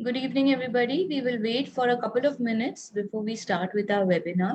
Good evening, everybody. We will wait for a couple of minutes before we start with our webinar.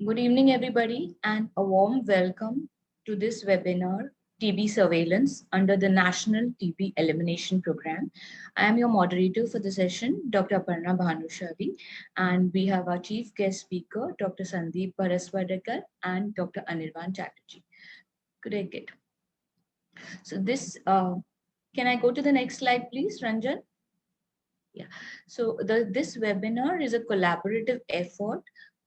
Good evening, everybody, and a warm welcome to this webinar, TB Surveillance under the National TB Elimination Program. I am your moderator for the session, Dr. Aparna Bhanushali, and we have our chief guest speaker, Dr. Sandeep Paraswadekar and Dr. Anirban Chatterjee. Could I get? So can I go to the next slide, please, Ranjan? Yeah, so this webinar is a collaborative effort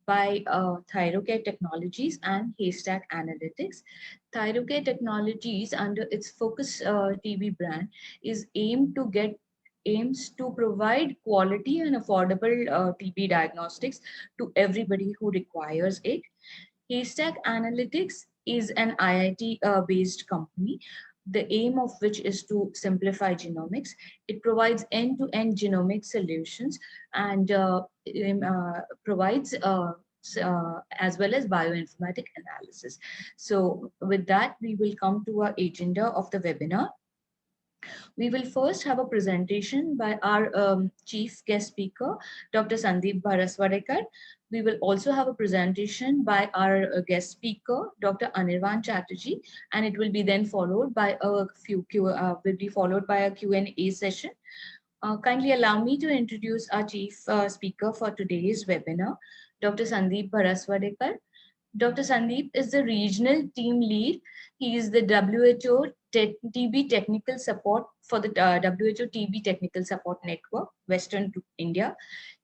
by Thyrocare Technologies and Haystack Analytics. Thyrocare Technologies, under its Focus TB brand, is aims to provide quality and affordable TB diagnostics to everybody who requires it. Haystack Analytics is an IIT based company, the aim of which is to simplify genomics. It provides end-to-end genomic solutions and provides as well as bioinformatic analysis. So with that, we will come to our agenda of the webinar. We will first have a presentation by our chief guest speaker, Dr. Sandeep Bharaswadekar. We will also have a presentation by our guest speaker, Dr. Anirban Chatterjee, and it will be then followed by a Q&A session. Kindly allow me to introduce our chief speaker for today's webinar, Dr. Sandeep Bharaswadekar. Dr. Sandeep is the regional team lead. He is the WHO TB technical support for the WHO TB technical support network, Western India.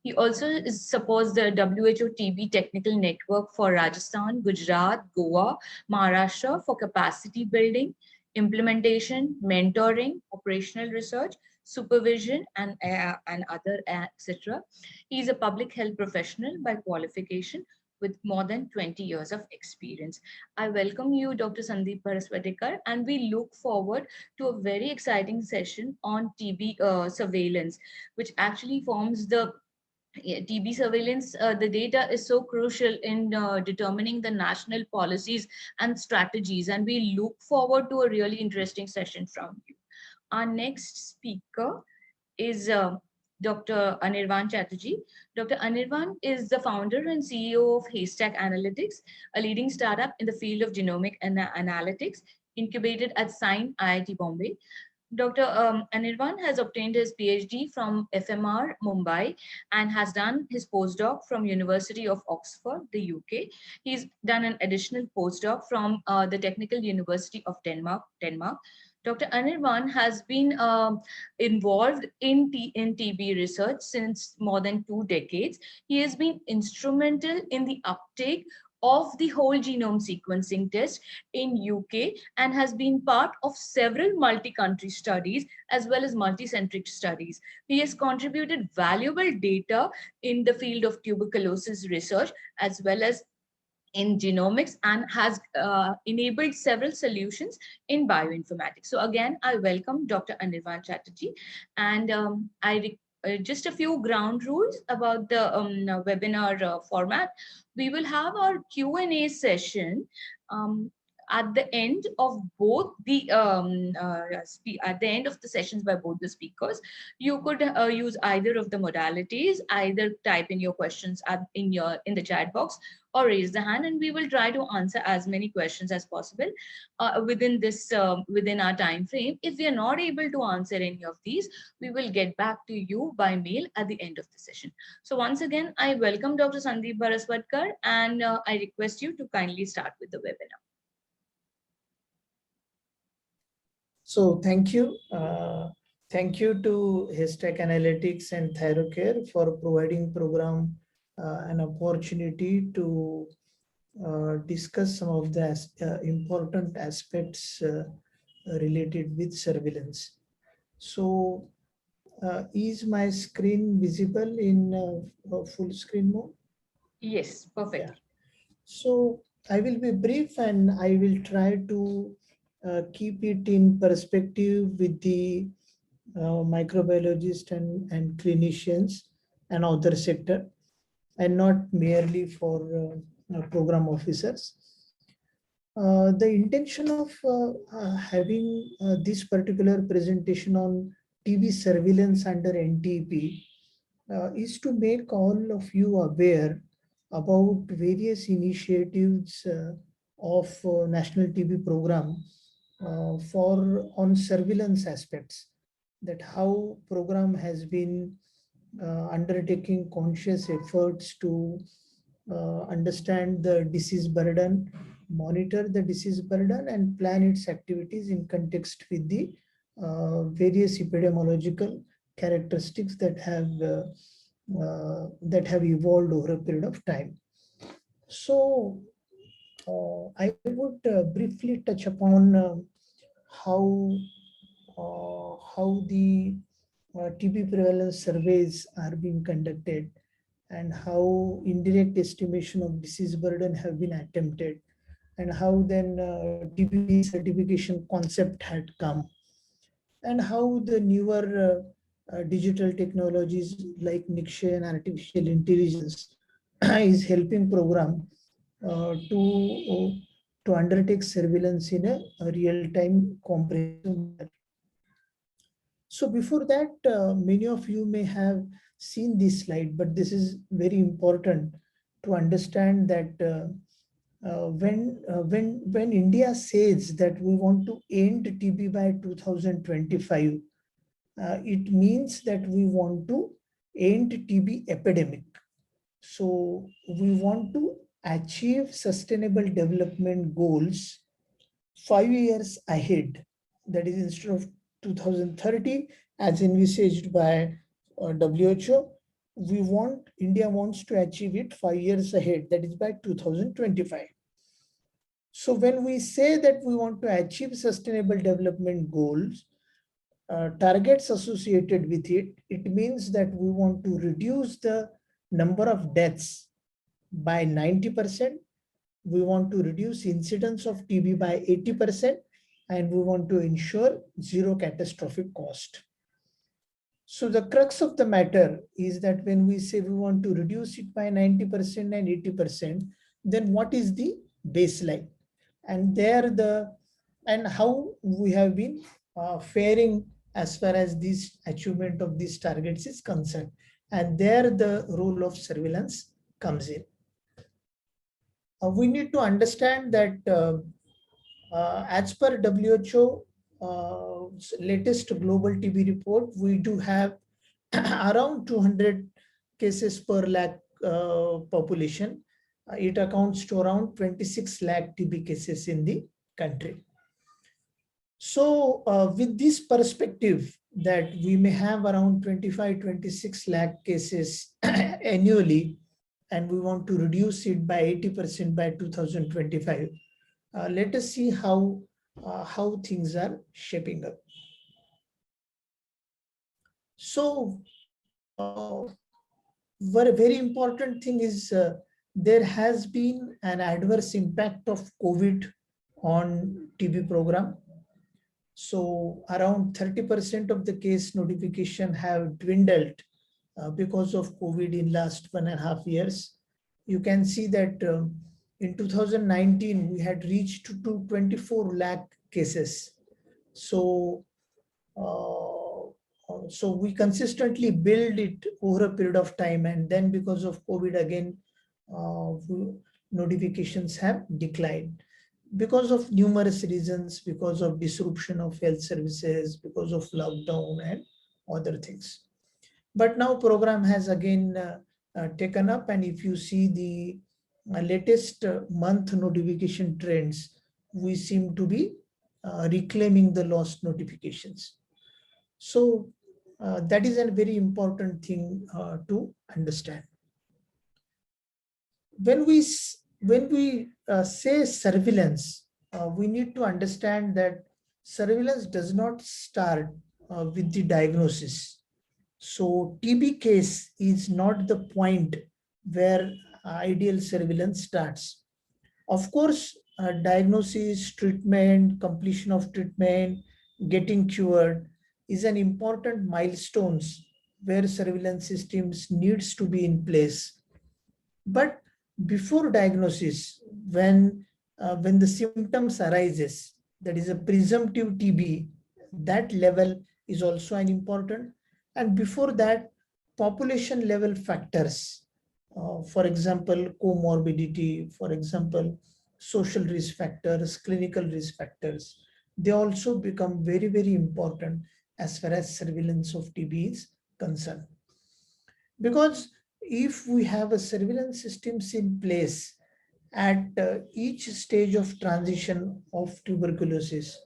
He also supports the WHO TB technical network for Rajasthan, Gujarat, Goa, Maharashtra for capacity building, implementation, mentoring, operational research, supervision, and other, etc. He is a public health professional by qualification with more than 20 years of experience. I welcome you, Dr. Sandeep Paraswadekar, and we look forward to a very exciting session on TB surveillance, which actually forms the TB surveillance. The data is so crucial in determining the national policies and strategies, and we look forward to a really interesting session from you. Our next speaker is Dr. Anirban Chatterjee. Dr. Anirban is the founder and CEO of Haystack Analytics, a leading startup in the field of genomic analytics, incubated at SINE IIT Bombay. Dr. Anirban has obtained his PhD from FMR Mumbai and has done his postdoc from University of Oxford, the UK. He's done an additional postdoc from the Technical University of Denmark. Dr. Anirban has been involved in TB research since more than 2 decades. He has been instrumental in the uptake of the whole genome sequencing test in UK and has been part of several multi-country studies as well as multi-centric studies. He has contributed valuable data in the field of tuberculosis research as well as in genomics and has enabled several solutions in bioinformatics. So again, I welcome Dr. Anirban Chatterjee, and just a few ground rules about the webinar format. We will have our Q&A session. at the end of both the at the end of the sessions by both the speakers. You could use either of the modalities, either type in your questions in the chat box, or raise the hand, and we will try to answer as many questions as possible within our time frame. If we are not able to answer any of these, we will get back to you by mail at the end of the session. So once again, I welcome Dr. Sandeep Bharaswadkar, and I request you to kindly start with the webinar. So thank you. Thank you to Hestech Analytics and Thyrocare for providing program an opportunity to discuss some of the important aspects related with surveillance. So is my screen visible in full screen mode? Yes, perfect. Yeah. So I will be brief and I will try to keep it in perspective with the microbiologists and clinicians and other sector, and not merely for program officers. The intention of having this particular presentation on TB surveillance under NTP is to make all of you aware about various initiatives of National TB program for on surveillance aspects, that how program has been undertaking conscious efforts to understand the disease burden, monitor the disease burden, and plan its activities in context with the various epidemiological characteristics that have evolved over a period of time. So I would briefly touch upon how the TB prevalence surveys are being conducted, and how indirect estimation of disease burden have been attempted, and how then TB certification concept had come, and how the newer digital technologies like NICSHE and artificial intelligence is helping program to undertake surveillance in a real-time comprehensive manner. So before that, many of you may have seen this slide, but this is very important to understand that when India says that we want to end TB by 2025, it means that we want to end TB epidemic. So we want to achieve sustainable development goals 5 years ahead. That is, instead of 2030 as envisaged by WHO, India wants to achieve it 5 years ahead, that is by 2025. So when we say that we want to achieve sustainable development goals, targets associated with it, it means that we want to reduce the number of deaths by 90%. We want to reduce incidence of TB by 80%, and we want to ensure zero catastrophic cost. So the crux of the matter is that when we say we want to reduce it by 90% and 80%, then what is the baseline? And how we have been faring as far as this achievement of these targets is concerned. And there the role of surveillance comes in. We need to understand that as per WHO latest global TB report, we do have around 200 cases per lakh population. It accounts to around 26 lakh TB cases in the country. So with this perspective that we may have around 25-26 lakh cases annually, and we want to reduce it by 80% by 2025, let us see how things are shaping up. So very important thing is there has been an adverse impact of COVID on TB program. So around 30% of the case notification have dwindled because of COVID in last 1.5 years. You can see that In 2019, we had reached to 24 lakh cases. So, so we consistently build it over a period of time, and then because of COVID again, notifications have declined because of numerous reasons, because of disruption of health services, because of lockdown and other things. But now program has again taken up, and if you see the latest month notification trends, we seem to be reclaiming the lost notifications. So that is a very important thing to understand. When we say surveillance, we need to understand that surveillance does not start with the diagnosis. So TB case is not the point where ideal surveillance starts. Of course, diagnosis, treatment, completion of treatment, getting cured is an important milestones where surveillance systems needs to be in place. But before diagnosis, when the symptoms arises, that is a presumptive TB, that level is also an important. And before that, population level factors, for example, comorbidity, for example, social risk factors, clinical risk factors, they also become very, very important as far as surveillance of TB is concerned. Because if we have a surveillance systems in place at each stage of transition of tuberculosis,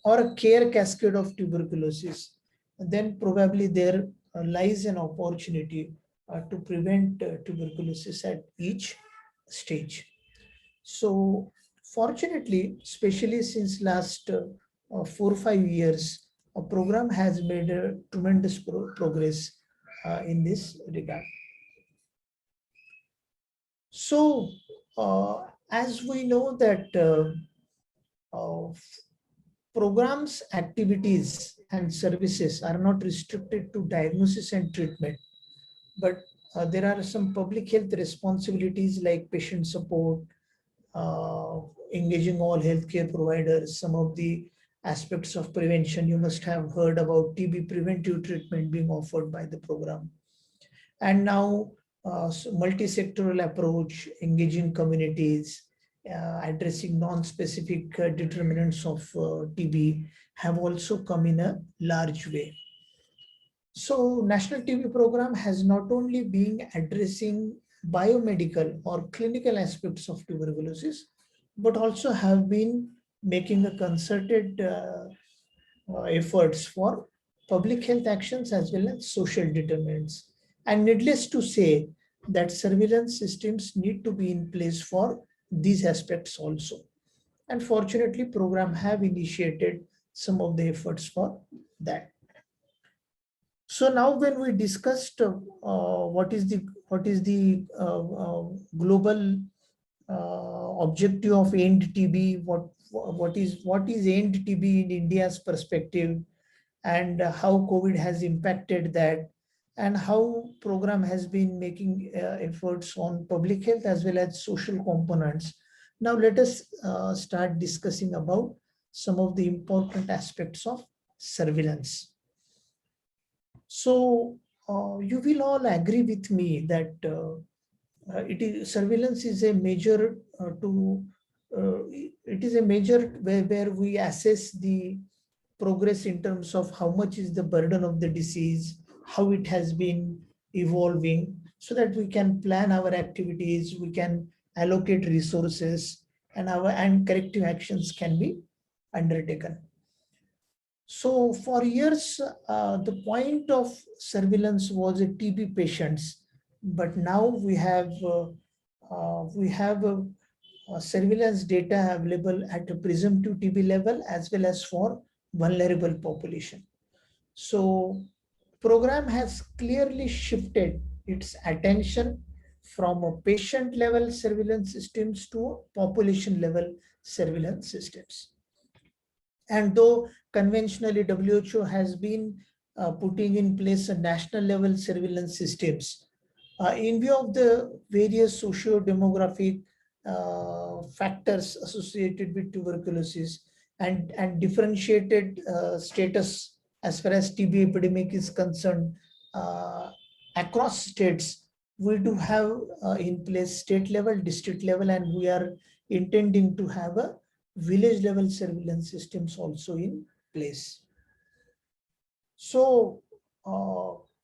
or a care cascade of tuberculosis, then probably there lies an opportunity to prevent tuberculosis at each stage. So fortunately, especially since last 4 or 5 years, a program has made a tremendous progress in this regard. So as we know that programs, activities and services are not restricted to diagnosis and treatment, but there are some public health responsibilities like patient support, engaging all healthcare providers, some of the aspects of prevention. You must have heard about TB preventive treatment being offered by the program. And now multi-sectoral approach, engaging communities, addressing non-specific determinants of TB have also come in a large way. So National TB program has not only been addressing biomedical or clinical aspects of tuberculosis, but also have been making a concerted efforts for public health actions as well as social determinants. And needless to say that surveillance systems need to be in place for these aspects also. And fortunately, program have initiated some of the efforts for that. So now when we discussed what is the global objective of end TB, what is end TB in India's perspective, and how COVID has impacted that, and how program has been making efforts on public health as well as social components. Now let us start discussing about some of the important aspects of surveillance. So you will all agree with me that surveillance is a major it is a major where we assess the progress in terms of how much is the burden of the disease, how it has been evolving, so that we can plan our activities, we can allocate resources, and corrective actions can be undertaken. So for years, the point of surveillance was a TB patients, but now we have surveillance data available at a presumptive TB level as well as for vulnerable population. So program has clearly shifted its attention from a patient level surveillance systems to population level surveillance systems. And though conventionally WHO has been putting in place a national level surveillance systems, In view of the various socio-demographic factors associated with tuberculosis and differentiated status as far as TB epidemic is concerned across states, we do have in place state level, district level, and we are intending to have a village level surveillance systems also in place. So,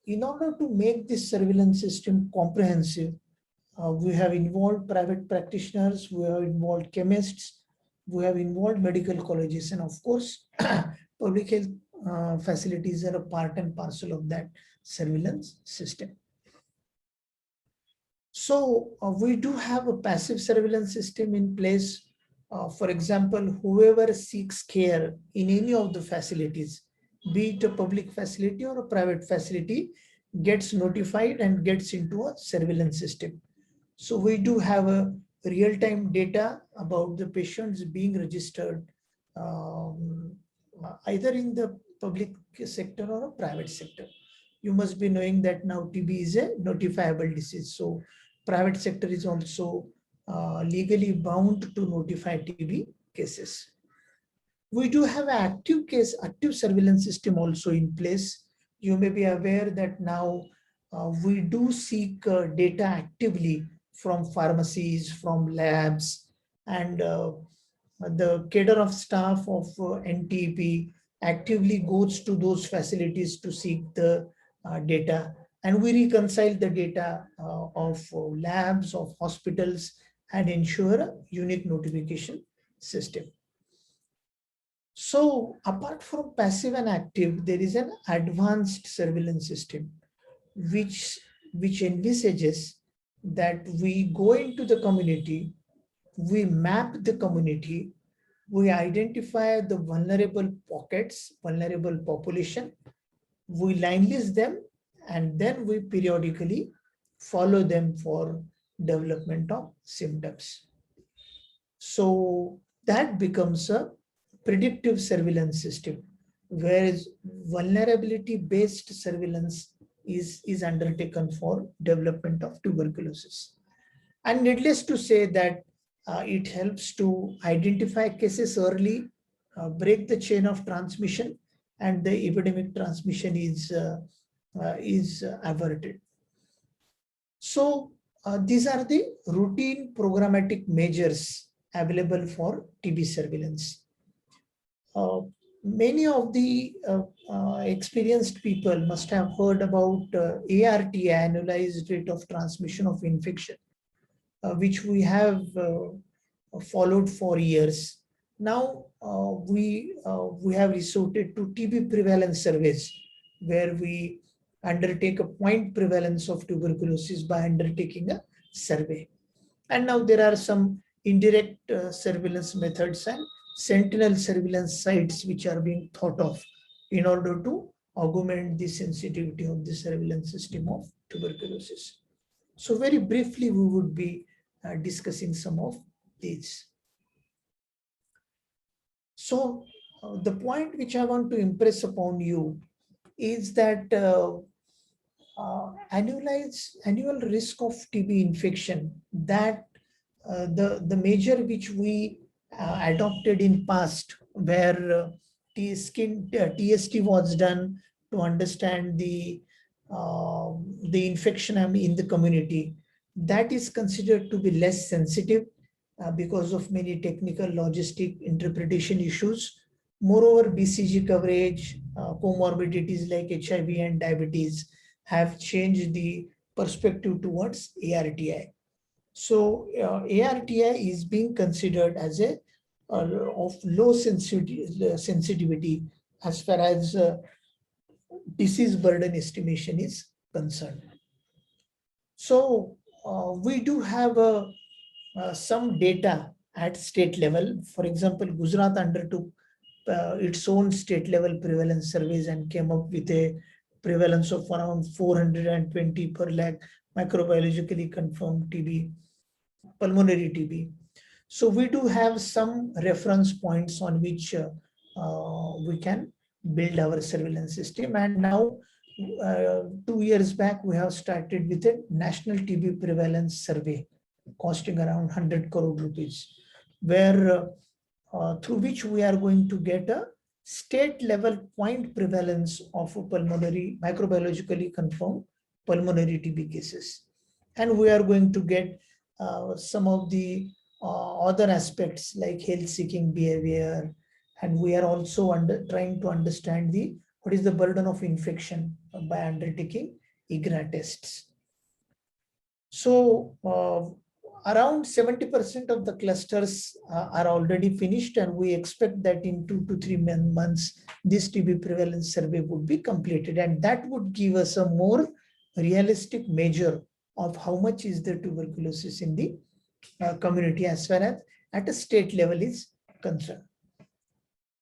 in order to make this surveillance system comprehensive, we have involved private practitioners, we have involved chemists, we have involved medical colleges, and of course, public health facilities are a part and parcel of that surveillance system. So we do have a passive surveillance system in place. For example, whoever seeks care in any of the facilities, be it a public facility or a private facility, gets notified and gets into a surveillance system. So we do have a real-time data about the patients being registered either in the public sector or a private sector. You must be knowing that now TB is a notifiable disease. So private sector is also legally bound to notify TB cases. We do have an active surveillance system also in place. You may be aware that now we do seek data actively from pharmacies, from labs, and the cadre of staff of NTP actively goes to those facilities to seek the data, and we reconcile the data of labs, of hospitals, and ensure a unique notification system. So apart from passive and active, there is an advanced surveillance system which envisages that we go into the community, we map the community, we identify the vulnerable pockets, vulnerable population, we line list them, and then we periodically follow them for development of symptoms. So that becomes a predictive surveillance system, whereas vulnerability-based surveillance is undertaken for development of tuberculosis. And needless to say that it helps to identify cases early, break the chain of transmission, and the epidemic transmission is averted. So these are the routine programmatic measures available for TB surveillance. Many of the experienced people must have heard about ARTI, annualized rate of transmission of infection, which we have followed for years. Now we have resorted to TB prevalence surveys, where we undertake a point prevalence of tuberculosis by undertaking a survey. And now there are some indirect surveillance methods and sentinel surveillance sites which are being thought of in order to augment the sensitivity of the surveillance system of tuberculosis. So very briefly, we would be discussing some of these. So the point which I want to impress upon you is that annual risk of TB infection, that the measure which we adopted in past, where TST was done to understand the infection in the community, that is considered to be less sensitive because of many technical logistic interpretation issues. Moreover, BCG coverage, comorbidities like HIV and diabetes have changed the perspective towards ARTI. So ARTI is being considered as a of low sensitivity as far as disease burden estimation is concerned. So we do have some data at state level. For example, Gujarat undertook its own state level prevalence surveys and came up with a prevalence of around 420 per lakh microbiologically confirmed TB, pulmonary TB. So we do have some reference points on which we can build our surveillance system. And now 2 years back, we have started with a national TB prevalence survey costing around 100 crore rupees, where through which we are going to get a state level point prevalence of pulmonary microbiologically confirmed pulmonary TB cases. And we are going to get some of the other aspects like health seeking behavior. And we are also trying to understand what is the burden of infection by undertaking IGRA tests. So around 70% of the clusters are already finished, and we expect that in 2 to 3 months, this TB prevalence survey would be completed, and that would give us a more realistic measure of how much is the tuberculosis in the community as far as at a state level is concerned.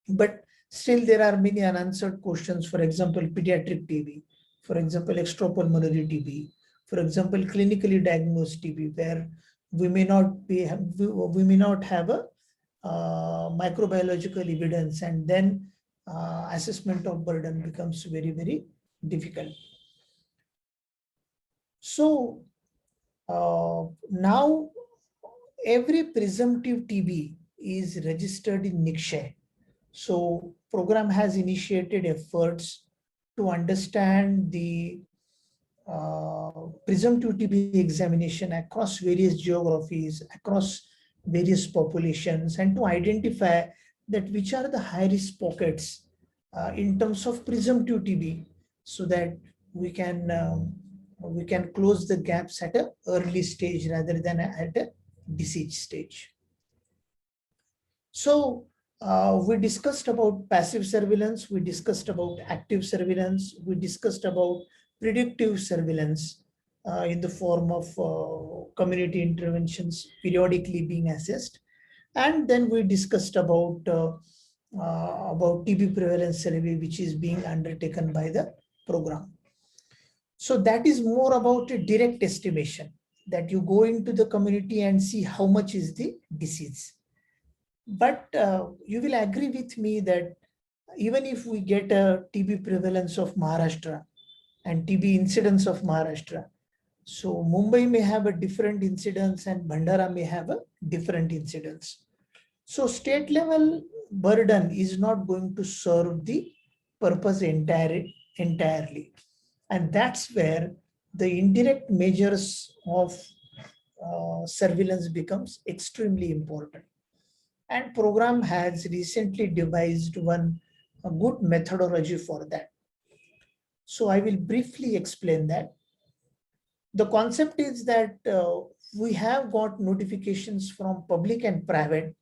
But still there are many unanswered questions. For example, pediatric TB, for example, extrapulmonary TB, for example, clinically diagnosed TB, where we may not have a microbiological evidence, and then assessment of burden becomes very, very difficult. So now every presumptive TB is registered in NICSHE. So program has initiated efforts to understand the presumptive TB examination across various geographies, across various populations, and to identify that which are the high risk pockets in terms of presumptive TB, so that we can close the gaps at an early stage rather than at a disease stage. So we discussed about passive surveillance, we discussed about active surveillance, we discussed about predictive surveillance in the form of community interventions periodically being assessed. And then we discussed about TB prevalence survey, which is being undertaken by the program. So that is more about a direct estimation, that you go into the community and see how much is the disease. But you will agree with me that even if we get a TB prevalence of Maharashtra and TB incidence of Maharashtra, so Mumbai may have a different incidence and Bhandara may have a different incidence. So state level burden is not going to serve the purpose entirely. And that's where the indirect measures of surveillance becomes extremely important. And program has recently devised a good methodology for that. So I will briefly explain that. The concept is that we have got notifications from public and private.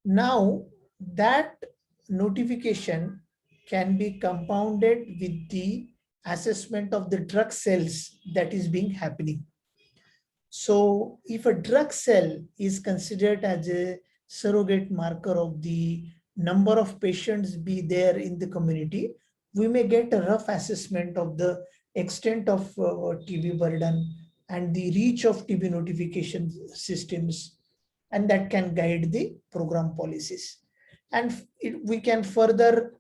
Now that notification can be compounded with the assessment of the drug cells that is being happening. So if a drug cell is considered as a surrogate marker of the number of patients be there in the community, we may get a rough assessment of the extent of TB burden and the reach of TB notification systems, and that can guide the program policies. And we can further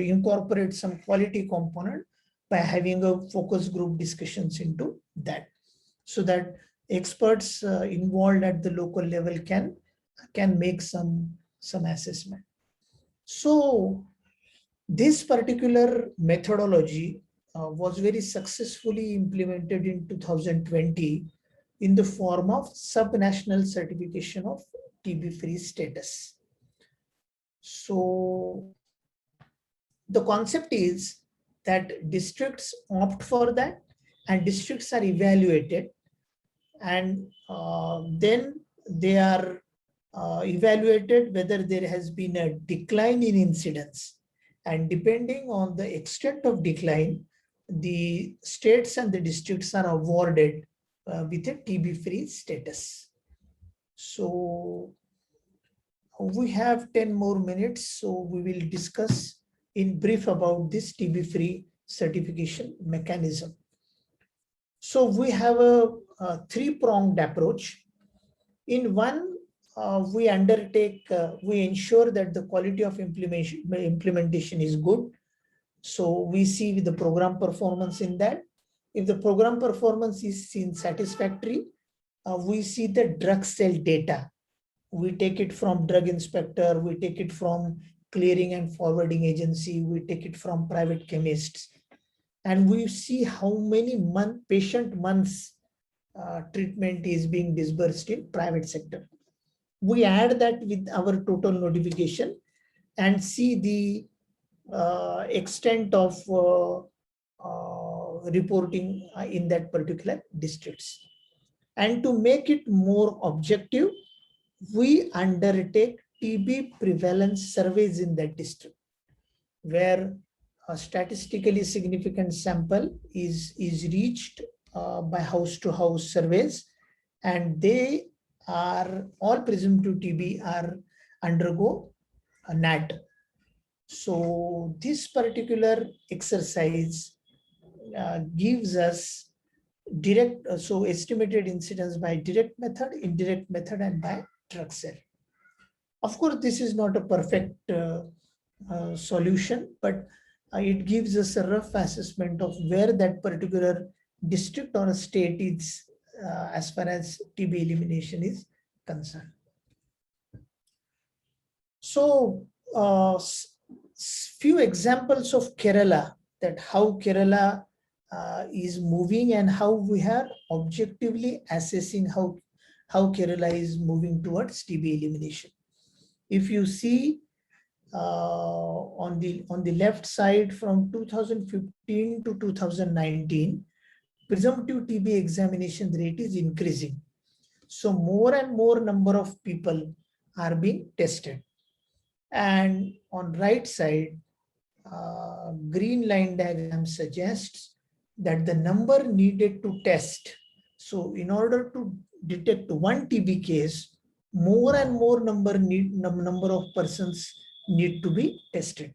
incorporate some quality component by having a focus group discussions into that, so that experts involved at the local level can make some assessment. So this particular methodology was very successfully implemented in 2020 in the form of subnational certification of TB-free status. So the concept is that districts opt for that, and districts are evaluated, and then they are evaluated whether there has been a decline in incidence, and depending on the extent of decline, the states and the districts are awarded with a TB-free status. So we have 10 more minutes, so we will discuss in brief about this TB-free certification mechanism. So we have a three-pronged approach. In one, we ensure that the quality of implementation is good. So we see the program performance in that. If the program performance is seen satisfactory, we see the drug sale data. We take it from drug inspector, we take it from clearing and forwarding agency, we take it from private chemists, and we see how many patient months treatment is being disbursed in private sector. We add that with our total notification and see the extent of reporting in that particular districts. And to make it more objective, we undertake TB prevalence surveys in that district, where a statistically significant sample is reached by house to house surveys, and they are all presumptive TB are undergo a NAT. So this particular exercise gives us direct, so estimated incidence by direct method, indirect method, and by drug sale. Of course, this is not a perfect solution, but it gives us a rough assessment of where that particular district or a state is as far as TB elimination is concerned. So few examples of Kerala, that how Kerala is moving and how we are objectively assessing how Kerala is moving towards TB elimination. If you see on the left side, from 2015 to 2019, presumptive TB examination rate is increasing. So more and more number of people are being tested. And on right side, green line diagram suggests that the number needed to test. So in order to detect one TB case, more and more number of persons need to be tested.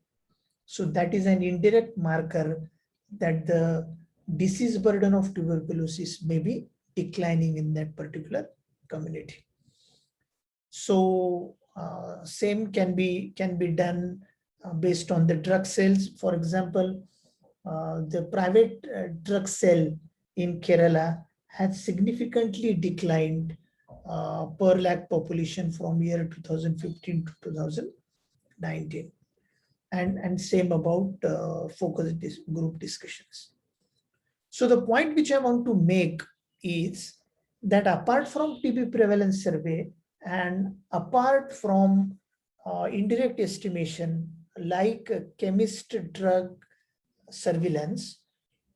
So that is an indirect marker that the disease burden of tuberculosis may be declining in that particular community. So same can be done based on the drug sales. For example, the private drug sale in Kerala has significantly declined per lakh population from year 2015 to 2019. And same about focus group discussions. So the point which I want to make is that apart from TB prevalence survey and apart from indirect estimation like chemist drug surveillance,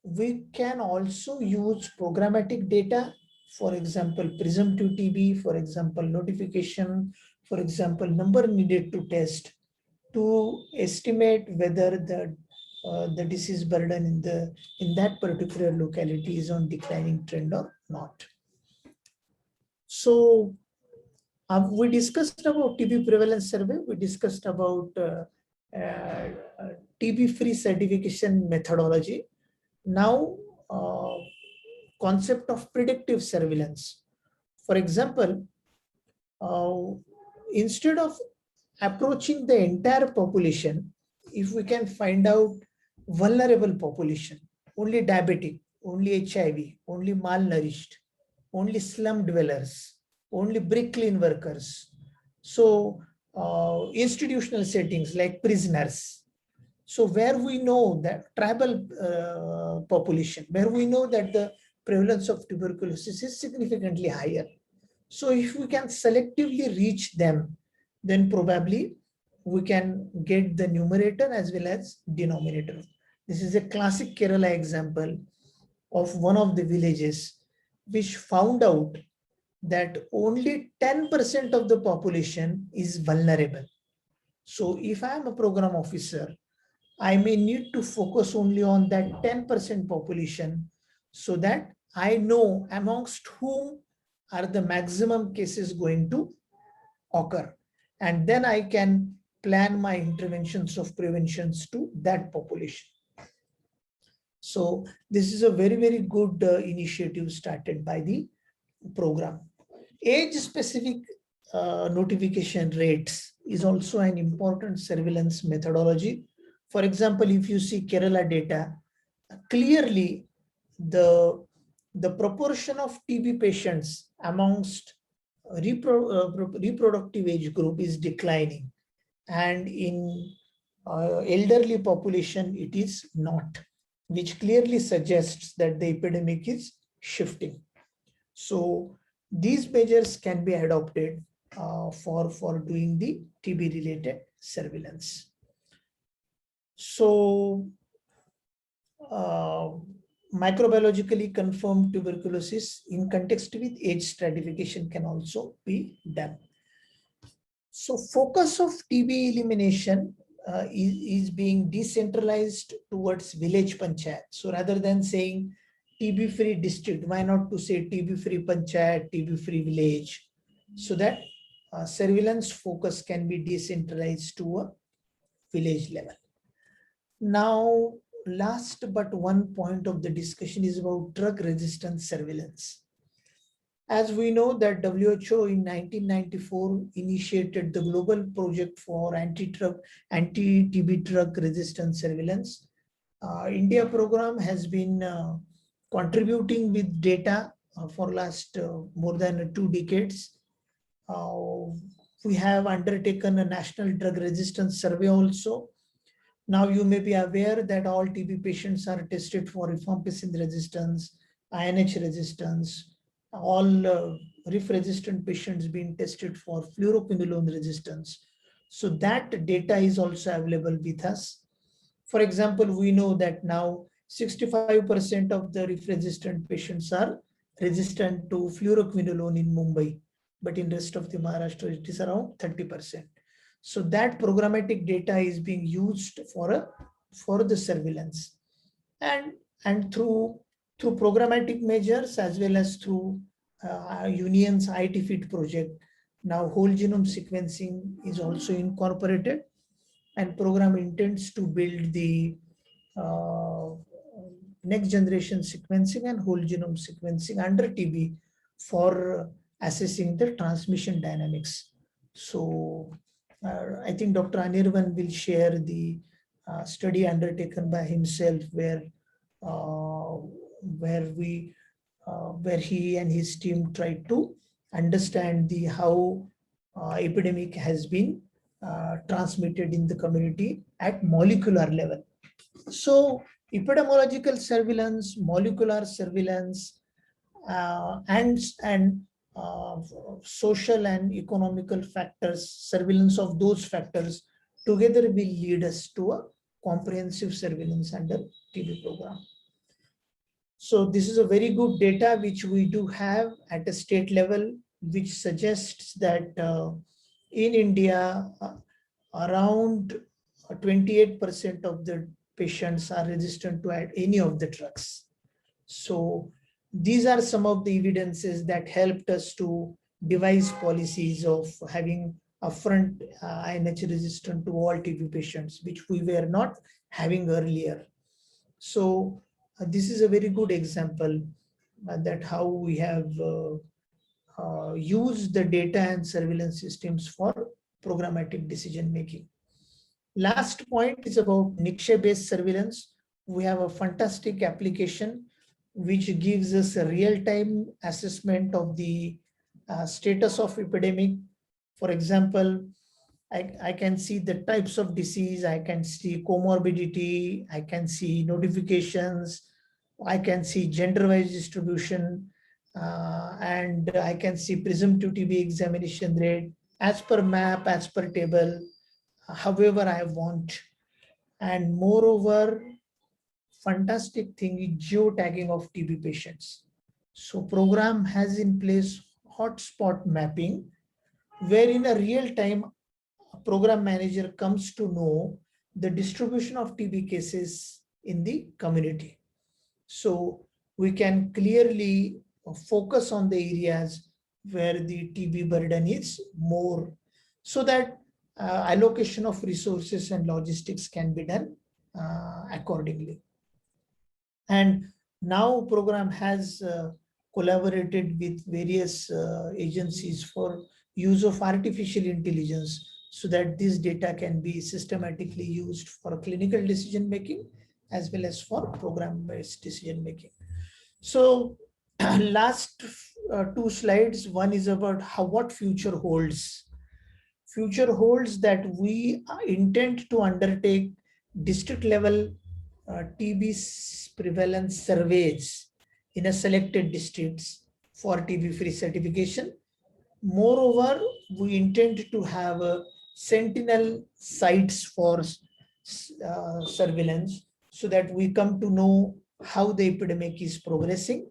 we can also use programmatic data, for example, presumptive TB, for example, notification, for example, number needed to test, to estimate whether the disease burden in that particular locality is on declining trend or not. So we discussed about TB prevalence survey. We discussed about TB-free certification methodology. Now, concept of predictive surveillance. For example, instead of approaching the entire population, if we can find out vulnerable population, only diabetic, only HIV, only malnourished, only slum dwellers, only bricklane workers. So institutional settings like prisoners. So where we know that tribal population, where we know that the prevalence of tuberculosis is significantly higher. So if we can selectively reach them, then probably we can get the numerator as well as denominator. This is a classic Kerala example of one of the villages which found out that only 10% of the population is vulnerable. So if I am a program officer, I may need to focus only on that 10% population so that I know amongst whom are the maximum cases going to occur. And then I can plan my interventions of preventions to that population. So this is a very, very good initiative started by the program. Age-specific notification rates is also an important surveillance methodology For example, if you see Kerala data, clearly the proportion of TB patients amongst reproductive age group is declining, and in elderly population it is not, which clearly suggests that the epidemic is shifting. So these measures can be adopted for doing the TB related surveillance. So microbiologically confirmed tuberculosis in context with age stratification can also be done. So focus of TB elimination is being decentralized towards village panchayat. So rather than saying TB-free district, why not to say TB-free panchayat, TB-free village, so that surveillance focus can be decentralized to a village level. Now, last but one point of the discussion is about drug resistance surveillance. As we know that WHO in 1994 initiated the global project for anti-TB drug resistance surveillance. India program has been contributing with data for last more than 2 decades. We have undertaken a national drug resistance survey also. Now you may be aware that all TB patients are tested for rifampicin resistance, INH resistance, all RIF-resistant patients being tested for fluoroquinolone resistance. So that data is also available with us. For example, we know that now 65% of the RIF-resistant patients are resistant to fluoroquinolone in Mumbai, but in rest of the Maharashtra, it is around 30%. So that programmatic data is being used for the surveillance, and through programmatic measures as well as through Union's IT-FIT project. Now whole genome sequencing is also incorporated, and program intends to build the next generation sequencing and whole genome sequencing under TB for assessing the transmission dynamics. So I think Dr. Anirvan will share the study undertaken by himself where he and his team tried to understand how epidemic has been transmitted in the community at molecular level. So epidemiological surveillance, molecular surveillance, and social and economical factors, surveillance of those factors together will lead us to a comprehensive surveillance under TB program. So this is a very good data which we do have at a state level, which suggests that in India, around 28% of the patients are resistant to any of the drugs. So these are some of the evidences that helped us to devise policies of having upfront INH resistant to all TB patients, which we were not having earlier. So this is a very good example that how we have used the data and surveillance systems for programmatic decision making. Last point is about Nikshay-based surveillance. We have a fantastic application which gives us a real-time assessment of the status of epidemic. For example, I can see the types of disease, I can see comorbidity, I can see notifications, I can see gender-wise distribution, and I can see presumptive TB examination rate as per map, as per table, however I want. And moreover, fantastic thing is geotagging of TB patients. So program has in place hotspot mapping, where in a real time, a program manager comes to know the distribution of TB cases in the community. So we can clearly focus on the areas where the TB burden is more, so that allocation of resources and logistics can be done accordingly. And now program has collaborated with various agencies for use of artificial intelligence so that this data can be systematically used for clinical decision making as well as for program-based decision making. So last two slides, one is about what future holds. Future holds that we intend to undertake district level TB prevalence surveys in a selected districts for TB free certification. Moreover, we intend to have sentinel sites for surveillance so that we come to know how the epidemic is progressing.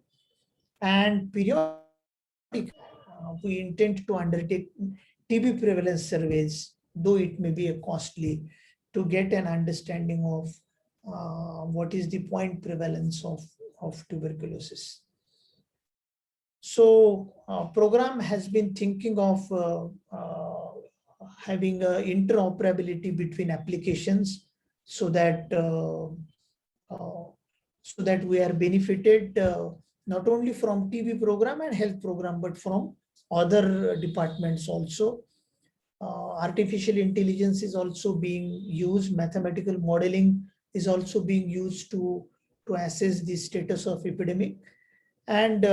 And periodically, we intend to undertake TB prevalence surveys, though it may be costly, to get an understanding of what is the point prevalence of tuberculosis. So program has been thinking of having interoperability between applications so that we are benefited not only from TB program and health program, but from other departments also. Artificial intelligence is also being used. Mathematical modeling is also being used to assess the status of epidemic, and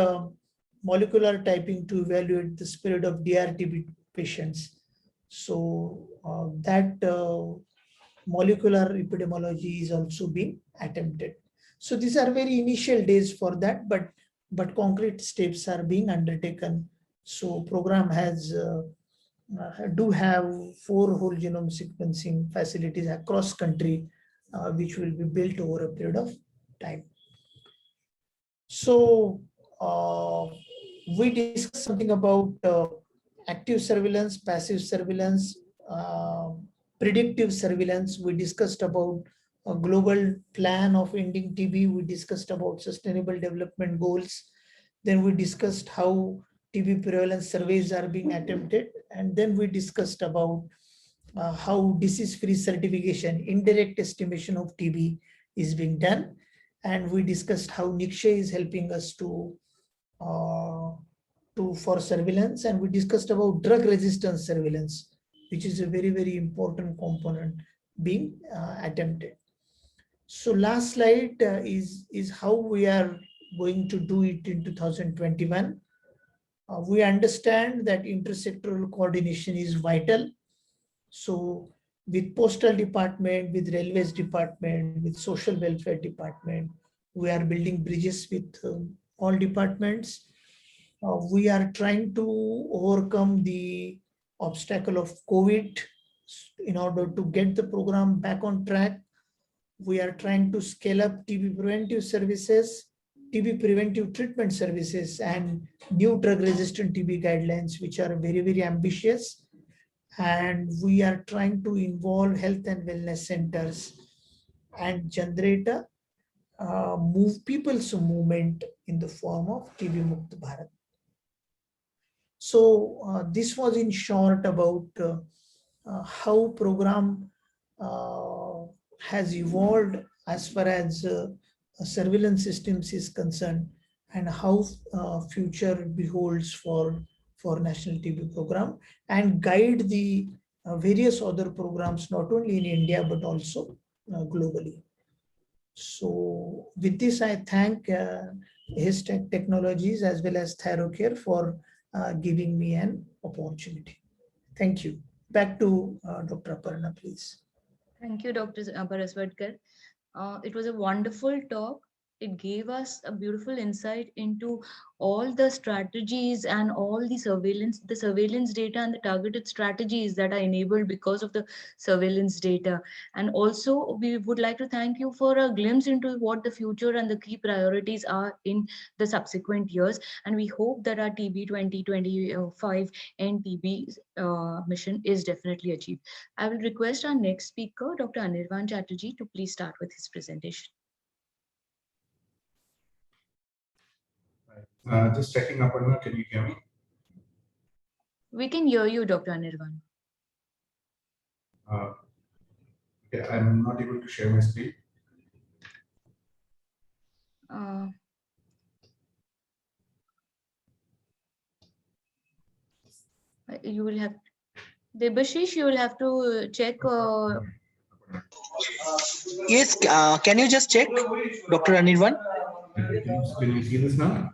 molecular typing to evaluate the spread of DRTB patients. So that molecular epidemiology is also being attempted. So these are very initial days for that, but concrete steps are being undertaken. So program has do have 4 whole genome sequencing facilities across country, which will be built over a period of time. So we discussed something about active surveillance, passive surveillance, predictive surveillance. We discussed about a global plan of ending TB. We discussed about sustainable development goals. Then we discussed how TB prevalence surveys are being attempted. And then we discussed about how disease-free certification, indirect estimation of TB is being done. And we discussed how Nikshay is helping us to for surveillance, and we discussed about drug resistance surveillance, which is a very, very important component being attempted. So last slide is how we are going to do it in 2021. We understand that intersectoral coordination is vital. So with postal department, with railways department, with social welfare department, we are building bridges with all departments. We are trying to overcome the obstacle of COVID in order to get the program back on track. We are trying to scale up TB preventive services, TB preventive treatment services, and new drug-resistant TB guidelines, which are very, very ambitious. And we are trying to involve health and wellness centers and generate a people's movement in the form of TB Mukt Bharat. So this was in short about how program has evolved as far as surveillance systems is concerned, and how future beholds for National TB program, and guide the various other programs, not only in India, but also globally. So with this, I thank Histech Technologies as well as Thyrocare for giving me an opportunity. Thank you. Back to Dr. Aparna, please. Thank you, Dr. Paraswadkar. It was a wonderful talk. It gave us a beautiful insight into all the strategies and all the surveillance data and the targeted strategies that are enabled because of the surveillance data. And also, we would like to thank you for a glimpse into what the future and the key priorities are in the subsequent years. And we hope that our TB 2025 and TB mission is definitely achieved. I will request our next speaker, Dr. Anirvan Chatterjee, to please start with his presentation. Just checking up on you. Can you hear me? We can hear you, Dr. Anirvan. Okay, I'm not able to share my screen. You will have. Debashish, you will have to check. Yes, can you just check, Dr. Anirvan? Can you see this now?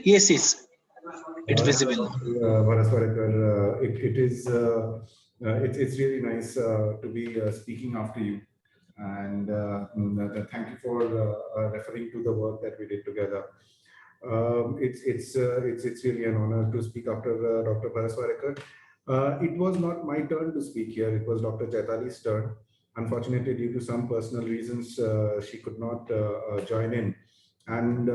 Yes, yes, it's visible. Bharat Swarekar, it's really nice to be speaking after you, and thank you for referring to the work that we did together. It's really an honor to speak after Dr. Bharat Swarekar. It was not my turn to speak here; it was Dr. Chaitali's turn. Unfortunately, due to some personal reasons, she could not join in. And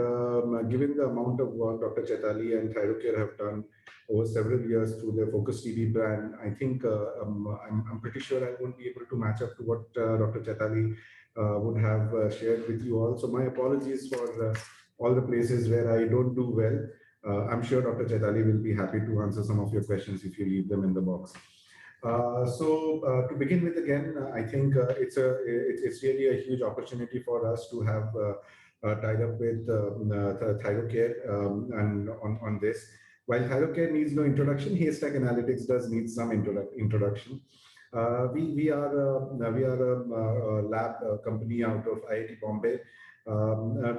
given the amount of work Dr. Chaitali and Thyrocare have done over several years through their Focus TB brand, I think I'm pretty sure I won't be able to match up to what Dr. Chaitali would have shared with you all. So my apologies for all the places where I don't do well. I'm sure Dr. Chaitali will be happy to answer some of your questions if you leave them in the box. To begin with, again, I think it's really a huge opportunity for us to have tied up with Thyrocare and on this. While Thyrocare needs no introduction, Haystack Analytics does need some introduction. We are a lab company out of IIT Bombay.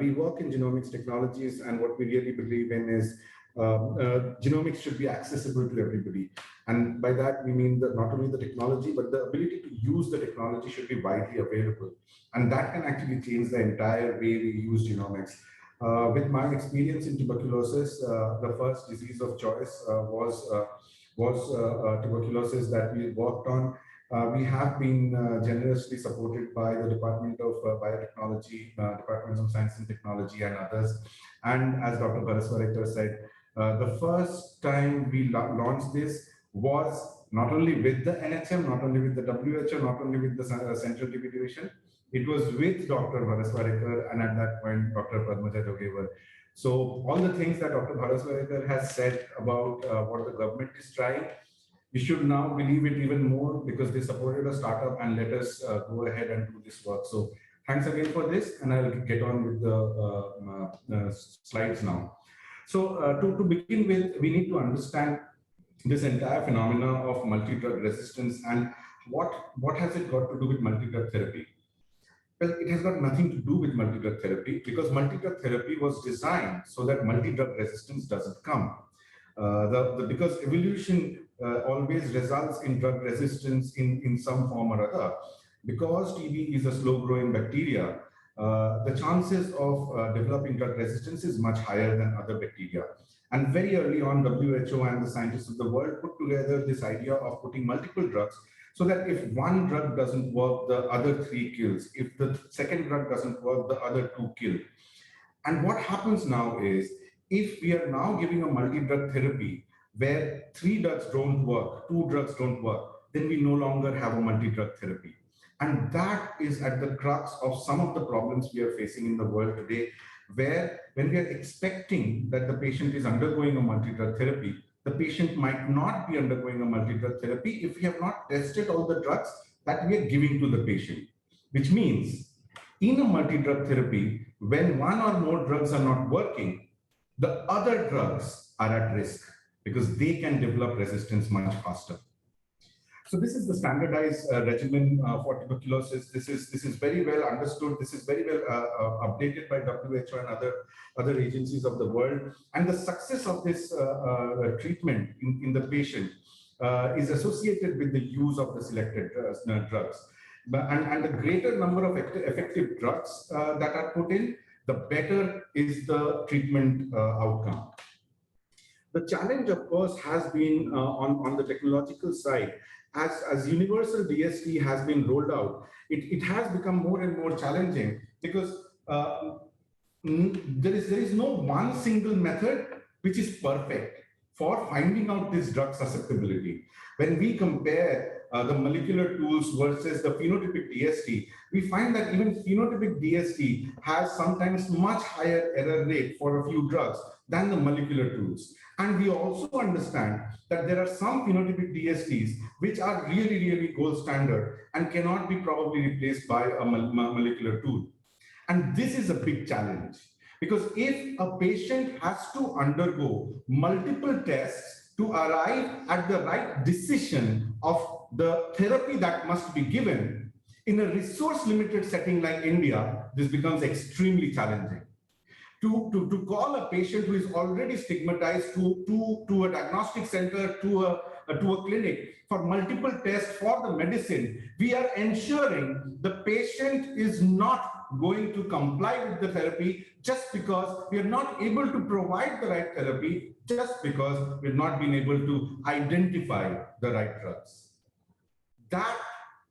We work in genomics technologies, and what we really believe in is genomics should be accessible to everybody. And by that, we mean that not only the technology, but the ability to use the technology should be widely available. And that can actually change the entire way we use genomics. With my experience in tuberculosis, the first disease of choice was tuberculosis that we worked on. We have been generously supported by the Department of Biotechnology, Departments of Science and Technology, and others. And as Dr. Bharat Swarekar said, the first time we launched this was not only with the NHM, not only with the WHO, not only with the Central TB Division, it was with Dr. Bharat Swarekar and at that point, Dr. Padmaja Jogewar. So all the things that Dr. Bharat Swarekar has said about what the government is trying, we should now believe it even more because they supported a startup and let us go ahead and do this work. So thanks again for this, and I'll get on with the slides now. So to begin with, we need to understand this entire phenomena of multi-drug resistance and what has it got to do with multi-drug therapy? Well, it has got nothing to do with multi-drug therapy because multi-drug therapy was designed so that multi-drug resistance doesn't come. Because evolution always results in drug resistance in some form or other. Because TB is a slow-growing bacteria, the chances of developing drug resistance is much higher than other bacteria. And very early on, WHO and the scientists of the world put together this idea of putting multiple drugs so that if one drug doesn't work, the other three kills. If the second drug doesn't work, the other two kill. And what happens now is, if we are now giving a multi-drug therapy where 3 drugs don't work, 2 drugs don't work, then we no longer have a multi-drug therapy. And that is at the crux of some of the problems we are facing in the world today, where when we are expecting that the patient is undergoing a multi-drug therapy, the patient might not be undergoing a multi-drug therapy if we have not tested all the drugs that we are giving to the patient. Which means, in a multi-drug therapy, when one or more drugs are not working, the other drugs are at risk because they can develop resistance much faster. So this is the standardized regimen for tuberculosis. This is very well understood. This is very well updated by WHO and other agencies of the world. And the success of this treatment in the patient is associated with the use of the selected drugs. And the greater number of effective drugs that are put in, the better is the treatment outcome. The challenge, of course, has been on the technological side. As universal DST has been rolled out, it has become more and more challenging because there is no one single method which is perfect for finding out this drug susceptibility. When we compare the molecular tools versus the phenotypic DST, we find that even phenotypic DST has sometimes much higher error rate for a few drugs than the molecular tools. And we also understand that there are some phenotypic DSTs which are really, really gold standard and cannot be probably replaced by a molecular tool. And this is a big challenge because if a patient has to undergo multiple tests to arrive at the right decision of the therapy that must be given, in a resource-limited setting like India, this becomes extremely challenging. To call a patient who is already stigmatized to a diagnostic center, to a clinic for multiple tests for the medicine, we are ensuring the patient is not going to comply with the therapy just because we are not able to provide the right therapy, just because we've not been able to identify the right drugs. That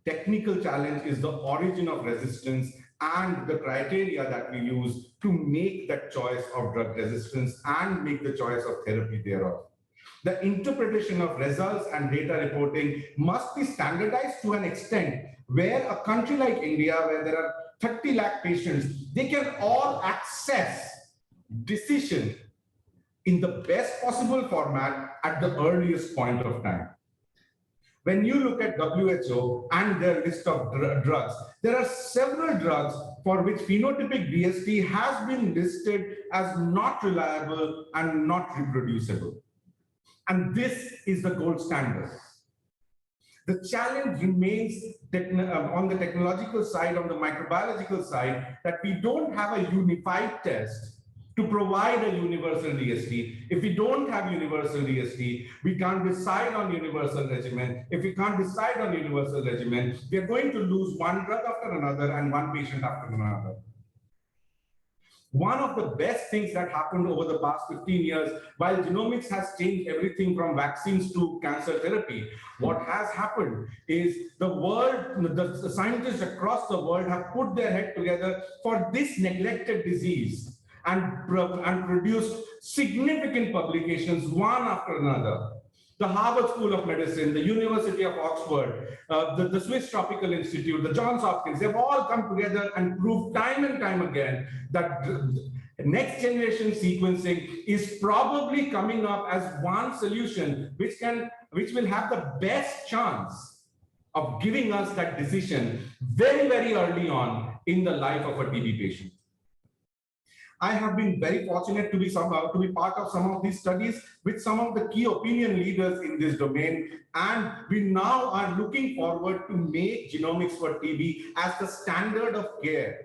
technical challenge is the origin of resistance and the criteria that we use to make that choice of drug resistance and make the choice of therapy thereof. The interpretation of results and data reporting must be standardized to an extent where a country like India, where there are 30 lakh patients, they can all access decision in the best possible format at the earliest point of time. When you look at WHO and their list of drugs, there are several drugs for which phenotypic DST has been listed as not reliable and not reproducible. And this is the gold standard. The challenge remains on the technological side, on the microbiological side, that we don't have a unified test to provide a universal DST. If we don't have universal DST, we can't decide on universal regimen. If we can't decide on universal regimen, we are going to lose one drug after another and one patient after another. One of the best things that happened over the past 15 years, while genomics has changed everything from vaccines to cancer therapy, what has happened is the scientists across the world have put their head together for this neglected disease and produced significant publications, one after another. The Harvard School of Medicine, the University of Oxford, the Swiss Tropical Institute, the Johns Hopkins, they've all come together and proved time and time again that next generation sequencing is probably coming up as one solution which will have the best chance of giving us that decision very, very early on in the life of a TB patient. I have been very fortunate to be part of some of these studies with some of the key opinion leaders in this domain, and we now are looking forward to make genomics for TB as the standard of care.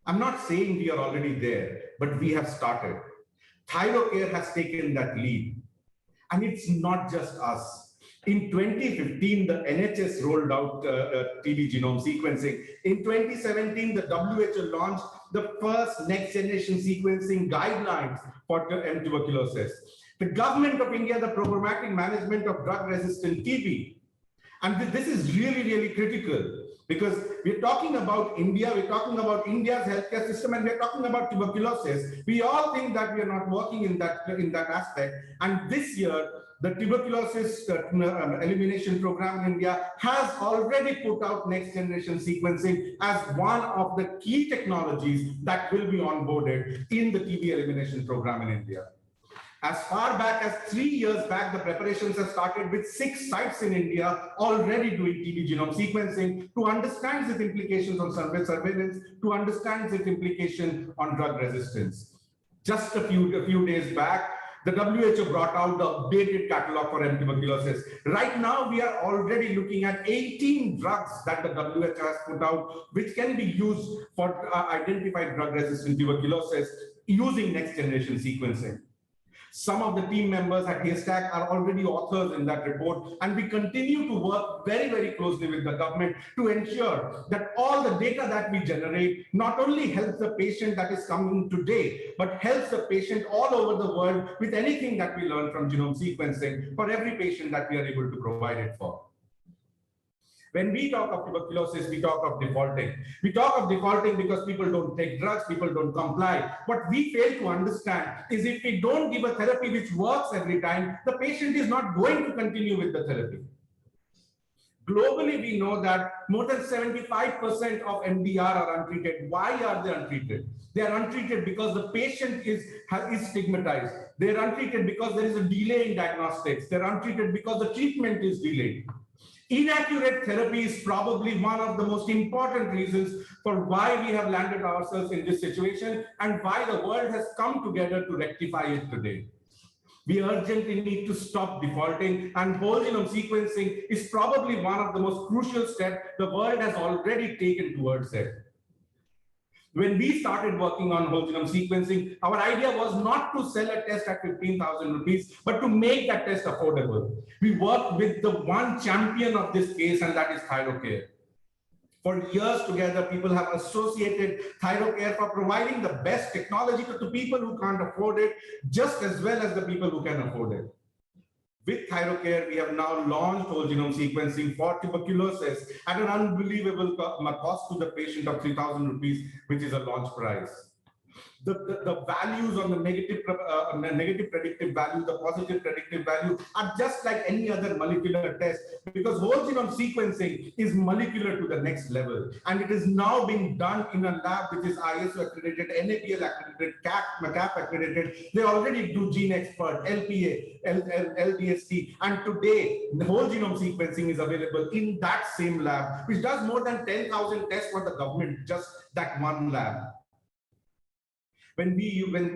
I'm not saying we are already there, but we have started. ThyroCare has taken that lead, and it's not just us. In 2015, the NHS rolled out TB genome sequencing. In 2017, the WHO launched the first next generation sequencing guidelines for tuberculosis. The government of India, the programmatic management of drug-resistant TB. And this is really, really critical because we're talking about India, we're talking about India's healthcare system, and we're talking about tuberculosis. We all think that we are not working in that aspect. And this year, the tuberculosis elimination program in India has already put out next generation sequencing as one of the key technologies that will be onboarded in the TB elimination program in India. As far back as 3 years back, the preparations have started with 6 sites in India already doing TB genome sequencing to understand its implications on surveillance, to understand its implication on drug resistance. Just a few days back, the WHO brought out the updated catalog for tuberculosis. Right now, we are already looking at 18 drugs that the WHO has put out, which can be used for identified drug-resistant tuberculosis using next-generation sequencing. Some of the team members at Haystack are already authors in that report, and we continue to work very, very closely with the government to ensure that all the data that we generate not only helps the patient that is coming today, but helps the patient all over the world with anything that we learn from genome sequencing for every patient that we are able to provide it for. When we talk of tuberculosis, we talk of defaulting. We talk of defaulting because people don't take drugs, people don't comply. What we fail to understand is if we don't give a therapy which works every time, the patient is not going to continue with the therapy. Globally, we know that more than 75% of MDR are untreated. Why are they untreated? They are untreated because the patient is stigmatized. They are untreated because there is a delay in diagnostics. They are untreated because the treatment is delayed. Inaccurate therapy is probably one of the most important reasons for why we have landed ourselves in this situation and why the world has come together to rectify it today. We urgently need to stop defaulting, and whole genome sequencing is probably one of the most crucial steps the world has already taken towards it. When we started working on whole genome sequencing, our idea was not to sell a test at 15,000 rupees, but to make that test affordable. We worked with the one champion of this case, and that is ThyroCare. For years together, people have associated ThyroCare for providing the best technology to people who can't afford it, just as well as the people who can afford it. With ThyroCare, we have now launched whole genome sequencing for tuberculosis at an unbelievable cost to the patient of 3,000 rupees, which is a launch price. The values on the negative predictive value, the positive predictive value are just like any other molecular test, because whole genome sequencing is molecular to the next level. And it is now being done in a lab which is ISO accredited, NABL accredited, CAP accredited. They already do GeneXpert, LPA, LDST. And today, the whole genome sequencing is available in that same lab, which does more than 10,000 tests for the government, just that one lab. When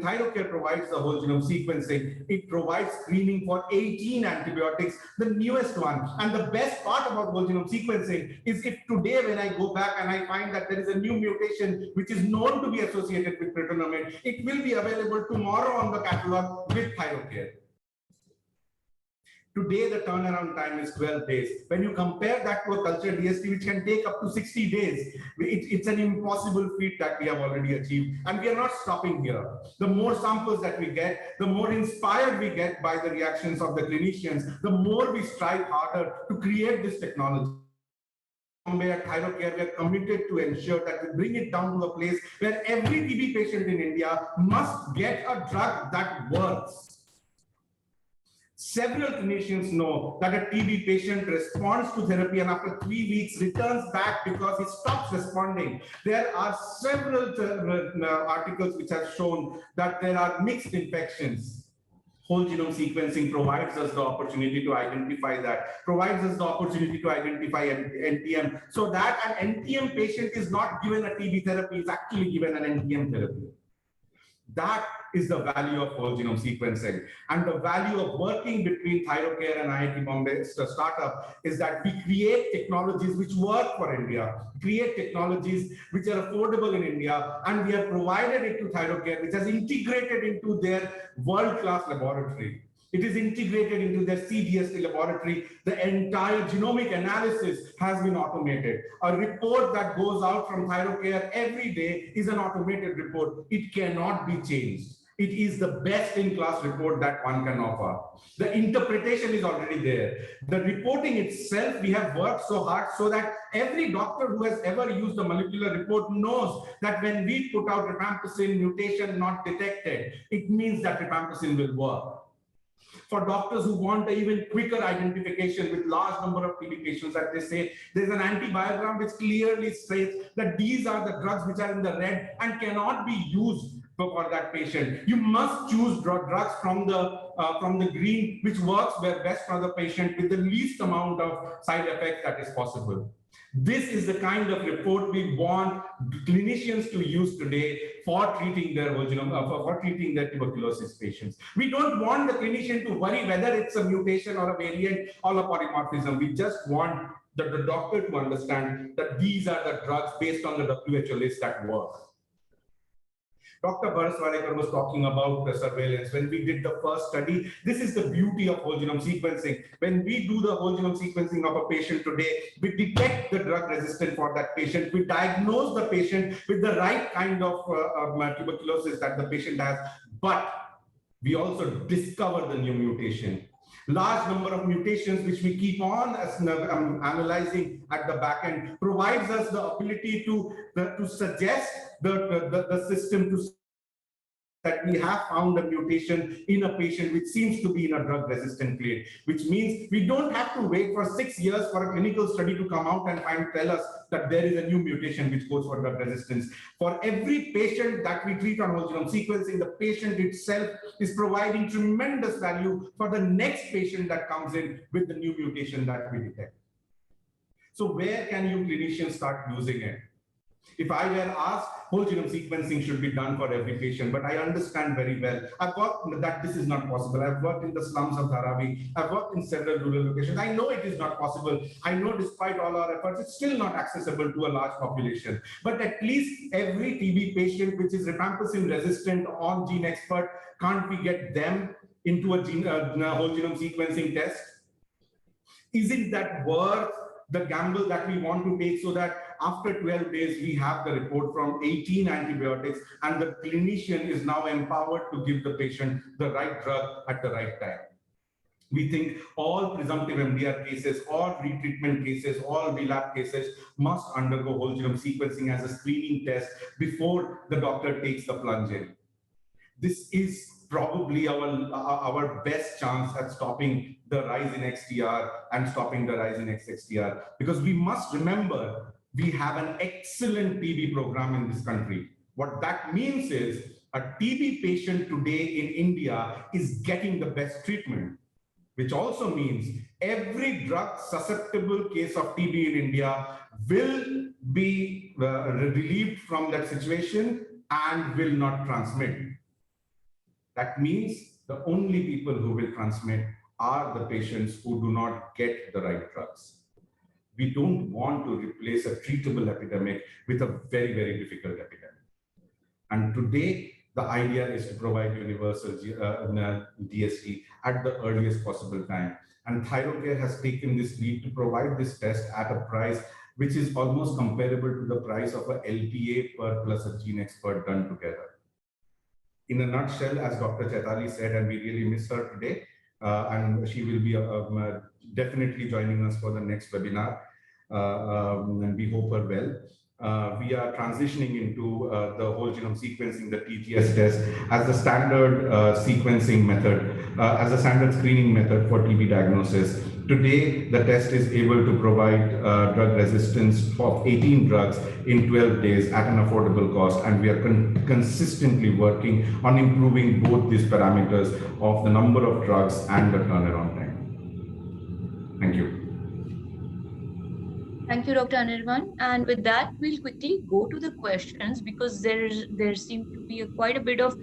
ThyroCare provides the whole genome sequencing, it provides screening for 18 antibiotics, the newest one. And the best part about whole genome sequencing is if today when I go back and I find that there is a new mutation which is known to be associated with Pretonomate, it will be available tomorrow on the catalog with ThyroCare. Today, the turnaround time is 12 days. When you compare that to a culture DST, which can take up to 60 days, it's an impossible feat that we have already achieved. And we are not stopping here. The more samples that we get, the more inspired we get by the reactions of the clinicians, the more we strive harder to create this technology. At ThyroCare, we are committed to ensure that we bring it down to a place where every TB patient in India must get a drug that works. Several clinicians know that a TB patient responds to therapy and after 3 weeks returns back because he stops responding. There are several articles which have shown that there are mixed infections. Whole genome sequencing provides us the opportunity to identify that, provides us the opportunity to identify NTM, so that an NTM patient is not given a TB therapy, is actually given an NTM therapy. That is the value of whole genome sequencing. And the value of working between ThyroCare and IIT Bombay startup is that we create technologies which work for India, create technologies which are affordable in India, and we have provided it to ThyroCare, which has integrated into their world-class laboratory. It is integrated into their CDST laboratory. The entire genomic analysis has been automated. A report that goes out from ThyroCare every day is an automated report. It cannot be changed. It is the best-in-class report that one can offer. The interpretation is already there. The reporting itself, we have worked so hard so that every doctor who has ever used a molecular report knows that when we put out rifampicin mutation not detected, it means that rifampicin will work. For doctors who want an even quicker identification with large number of TB patients, that they say there's an antibiogram which clearly states that these are the drugs which are in the red and cannot be used for that patient. You must choose drugs from the green, which works best for the patient with the least amount of side effects that is possible. This is the kind of report we want clinicians to use today for treating their for treating their tuberculosis patients. We don't want the clinician to worry whether it's a mutation or a variant or a polymorphism. We just want the doctor to understand that these are the drugs based on the WHO list that work. Dr. Bharaswadekar was talking about the surveillance. When we did the first study, this is the beauty of whole genome sequencing. When we do the whole genome sequencing of a patient today, we detect the drug resistant for that patient. We diagnose the patient with the right kind of tuberculosis that the patient has, but we also discover the new mutation. Large number of mutations which we keep on analyzing at the back end provides us the ability to suggest the system to that we have found a mutation in a patient which seems to be in a drug-resistant clade, which means we don't have to wait for 6 years for a clinical study to come out and tell us that there is a new mutation which goes for drug resistance. For every patient that we treat on whole genome sequencing, the patient itself is providing tremendous value for the next patient that comes in with the new mutation that we detect. So where can you clinicians start using it? If I were asked, whole genome sequencing should be done for every patient, but I understand very well. I've worked that this is not possible. I've worked in the slums of Dharavi. I've worked in several rural locations. I know it is not possible. I know despite all our efforts, it's still not accessible to a large population. But at least every TB patient which is rifampicin resistant on GeneXpert, can't we get them into a whole genome sequencing test? Isn't that worth the gamble that we want to take, so that after 12 days, we have the report from 18 antibiotics and the clinician is now empowered to give the patient the right drug at the right time? We think all presumptive MDR cases, all retreatment cases, all relapse cases must undergo whole genome sequencing as a screening test before the doctor takes the plunge in. This is probably our best chance at stopping the rise in XDR and stopping the rise in XXDR, because we must remember we have an excellent TB program in this country. What that means is a TB patient today in India is getting the best treatment, which also means every drug susceptible case of TB in India will be relieved from that situation and will not transmit. That means the only people who will transmit are the patients who do not get the right drugs. We don't want to replace a treatable epidemic with a very, very difficult epidemic. And today, the idea is to provide universal DST at the earliest possible time. And ThyroCare has taken this lead to provide this test at a price which is almost comparable to the price of a LPA per plus a GeneXpert done together. In a nutshell, as Dr. Chaitali said, and we really miss her today, and she will be definitely joining us for the next webinar, and we hope her well. We are transitioning into the whole genome sequencing, the TGS test, as the standard sequencing method, as a standard screening method for TB diagnosis. Today, the test is able to provide drug resistance of 18 drugs in 12 days at an affordable cost, and we are consistently working on improving both these parameters of the number of drugs and the turnaround time. Thank you. Thank you, Dr. Anirban. And with that, we'll quickly go to the questions, because there seem to be quite a bit of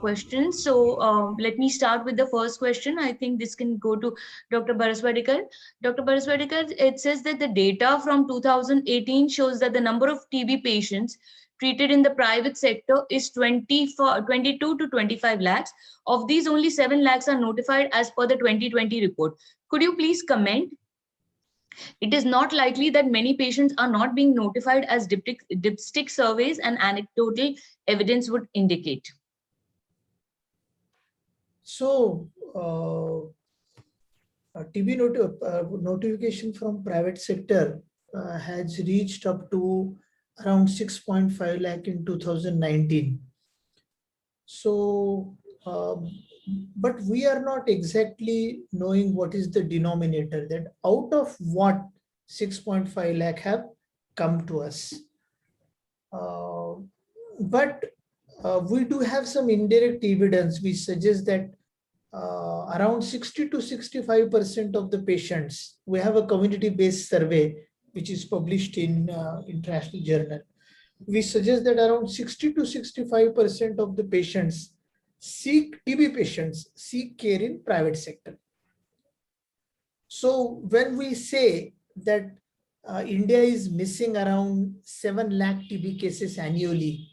questions. So let me start with the first question. I think this can go to Dr. Baraswadekar. Dr. Baraswadekar, it says that the data from 2018 shows that the number of TB patients treated in the private sector is 22 to 25 lakhs. Of these, only 7 lakhs are notified as per the 2020 report. Could you please comment? It is not likely that many patients are not being notified, as dipstick surveys and anecdotal evidence would indicate. So, TB notification from private sector has reached up to around 6.5 lakh in 2019. So, but we are not exactly knowing what is the denominator, that out of what 6.5 lakh have come to us. But we do have some indirect evidence which suggests that around 60 to 65% of the patients, we have a community-based survey which is published in international journal. We suggest that around 60 to 65% of the patients TB patients seek care in private sector. So when we say that India is missing around 7 lakh TB cases annually,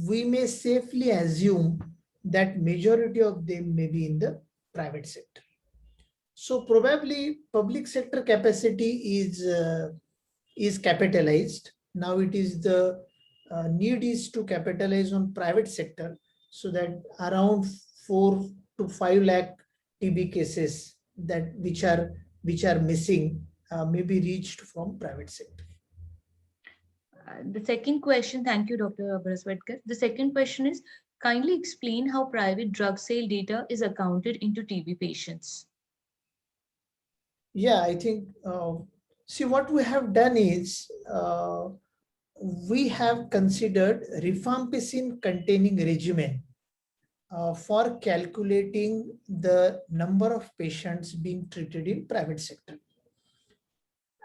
we may safely assume that majority of them may be in the private sector. So probably public sector capacity is capitalized. Now it is the need is to capitalize on private sector, so that around 4 to 5 lakh TB cases that which are missing may be reached from private sector. The second question, thank you, Dr. Baraswadekar. The second question is, kindly explain how private drug sale data is accounted into TB patients. Yeah, I think, see, what we have done is, we have considered rifampicin containing regimen for calculating the number of patients being treated in private sector.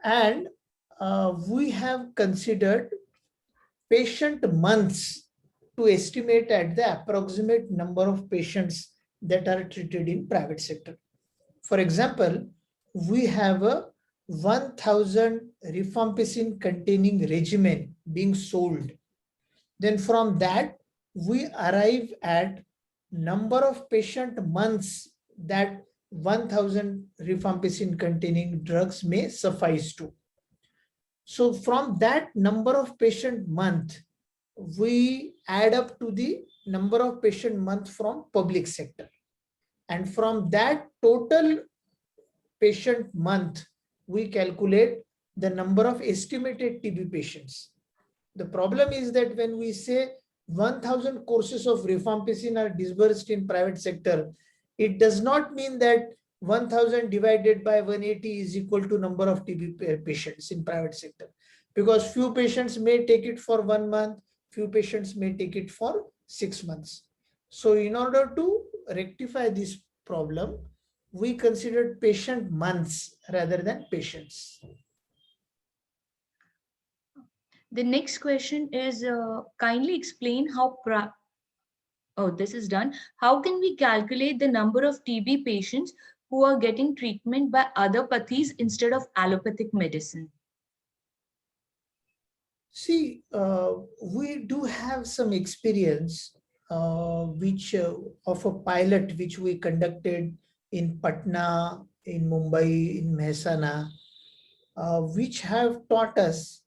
And we have considered patient months to estimate at the approximate number of patients that are treated in private sector. For example, we have a 1000 rifampicin containing regimen being sold. Then from that, we arrive at number of patient months that 1000 rifampicin containing drugs may suffice to. So from that number of patient month, we add up to the number of patient month from public sector. And from that total patient month, we calculate the number of estimated TB patients. The problem is that when we say 1000 courses of rifampicin are disbursed in private sector, it does not mean that 1000 divided by 180 is equal to number of TB patients in private sector, because few patients may take it for 1 month, few patients may take it for 6 months. So in order to rectify this problem, we considered patient months rather than patients. The next question is, kindly explain how, this is done. How can we calculate the number of TB patients who are getting treatment by other pathies instead of allopathic medicine? See, we do have some experience which of a pilot which we conducted in Patna, in Mumbai, in Mehsana, which have taught us